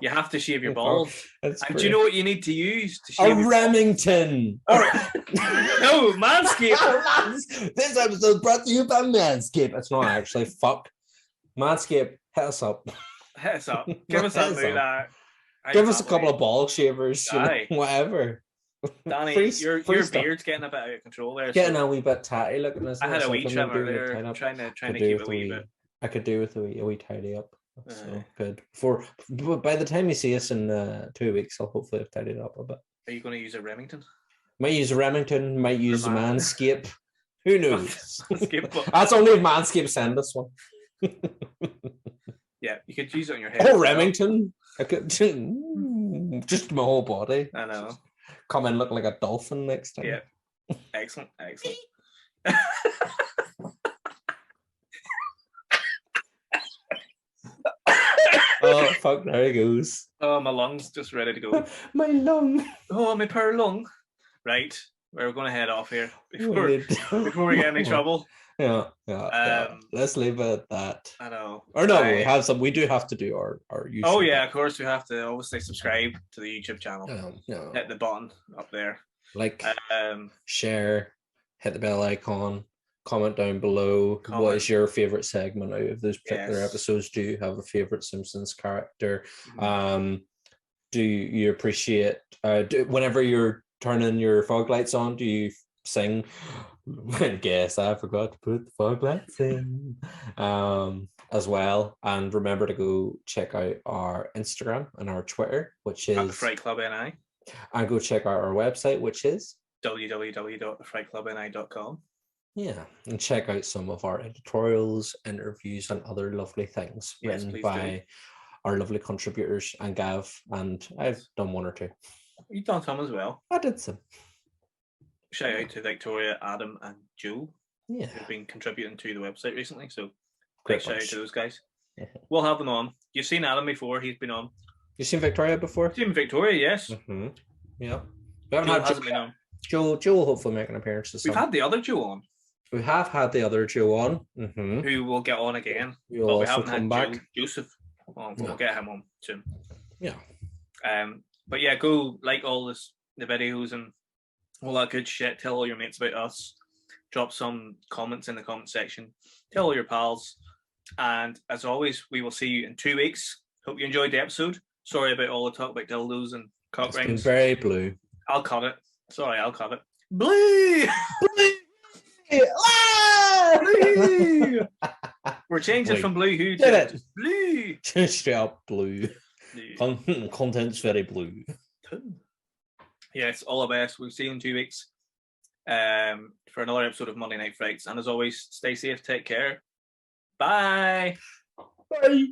[SPEAKER 1] you have to shave your balls. And do you know what you need to use to shave?
[SPEAKER 2] A Remington.
[SPEAKER 1] No, Manscaped.
[SPEAKER 2] This episode brought to you by Manscaped. It's not actually. Fuck. Manscaped, hit us up.
[SPEAKER 1] Hit us up. Give us that.
[SPEAKER 2] Give us a couple of ball shavers. Whatever.
[SPEAKER 1] Danny, your beard's getting a bit out of control there.
[SPEAKER 2] Getting a wee bit tatty looking.
[SPEAKER 1] I had a wee trim earlier, trying to keep a wee bit.
[SPEAKER 2] I could do with a wee tidy up. So good. By the time you see us in 2 weeks, I'll hopefully have tidied up a bit.
[SPEAKER 1] Are you going to use a Remington?
[SPEAKER 2] Might use a Remington. Might use a Manscaped. Who knows?
[SPEAKER 1] That's
[SPEAKER 2] only if Manscaped send us one.
[SPEAKER 1] Yeah, you could use it on your head.
[SPEAKER 2] Oh, Remington! I could just my whole body.
[SPEAKER 1] I know.
[SPEAKER 2] Come in looking like a dolphin next time.
[SPEAKER 1] Yeah. Excellent.
[SPEAKER 2] Oh fuck! There he goes.
[SPEAKER 1] Oh, my lung's just ready to go.
[SPEAKER 2] My lung.
[SPEAKER 1] Oh, my poor lung. Right, we're going to head off here before we get in trouble.
[SPEAKER 2] Yeah. Let's leave it at that.
[SPEAKER 1] I know.
[SPEAKER 2] Or no, we have some. We do have to do our YouTube.
[SPEAKER 1] Oh yeah, of course we have to. Obviously, subscribe to the YouTube channel.
[SPEAKER 2] Yeah.
[SPEAKER 1] Hit the button up there.
[SPEAKER 2] Like, share, hit the bell icon, comment down below. What is your favorite segment out of those particular episodes? Do you have a favorite Simpsons character? Mm-hmm. Do you appreciate whenever you're turning your fog lights on? Do you sing? Guess I forgot to put the fog lights in as well. And remember to go check out our Instagram and our Twitter, which is
[SPEAKER 1] Fright Club NI.
[SPEAKER 2] And go check out our website, which is
[SPEAKER 1] www.frightclubni.com.
[SPEAKER 2] Yeah, and check out some of our editorials, interviews, and other lovely things written by our lovely contributors and Gav, and I've done one or two.
[SPEAKER 1] You've done some as well.
[SPEAKER 2] I did some.
[SPEAKER 1] Shout out to Victoria, Adam, and Joe.
[SPEAKER 2] Yeah,
[SPEAKER 1] who've been contributing to the website recently. So big shout out to those guys. We'll have them on. You've seen Adam before; he's been on.
[SPEAKER 2] You've seen Victoria before?
[SPEAKER 1] Seen Victoria, yes.
[SPEAKER 2] Mm-hmm. Yeah. We haven't had
[SPEAKER 1] been on.
[SPEAKER 2] Joe will hopefully make an appearance.
[SPEAKER 1] We've had the other Joe on.
[SPEAKER 2] We have had the other Joe on. Mm-hmm.
[SPEAKER 1] Who will get on again.
[SPEAKER 2] But we haven't had back.
[SPEAKER 1] Joseph. We'll get him on soon.
[SPEAKER 2] Yeah.
[SPEAKER 1] But yeah, go like all the videos and all that good shit. Tell all your mates about us. Drop some comments in the comment section. Tell all your pals. And as always, we will see you in 2 weeks. Hope you enjoyed the episode. Sorry about all the talk about dildos and cock rings.
[SPEAKER 2] It's been very blue.
[SPEAKER 1] I'll cut it. Sorry, I'll cut it. Blue! Blue! We're changing from blue hue to blue.
[SPEAKER 2] Straight up blue. Content's very blue.
[SPEAKER 1] Yes, all the best. We'll see you in 2 weeks for another episode of Monday Night Frights. And as always, stay safe, take care. Bye.
[SPEAKER 2] Bye.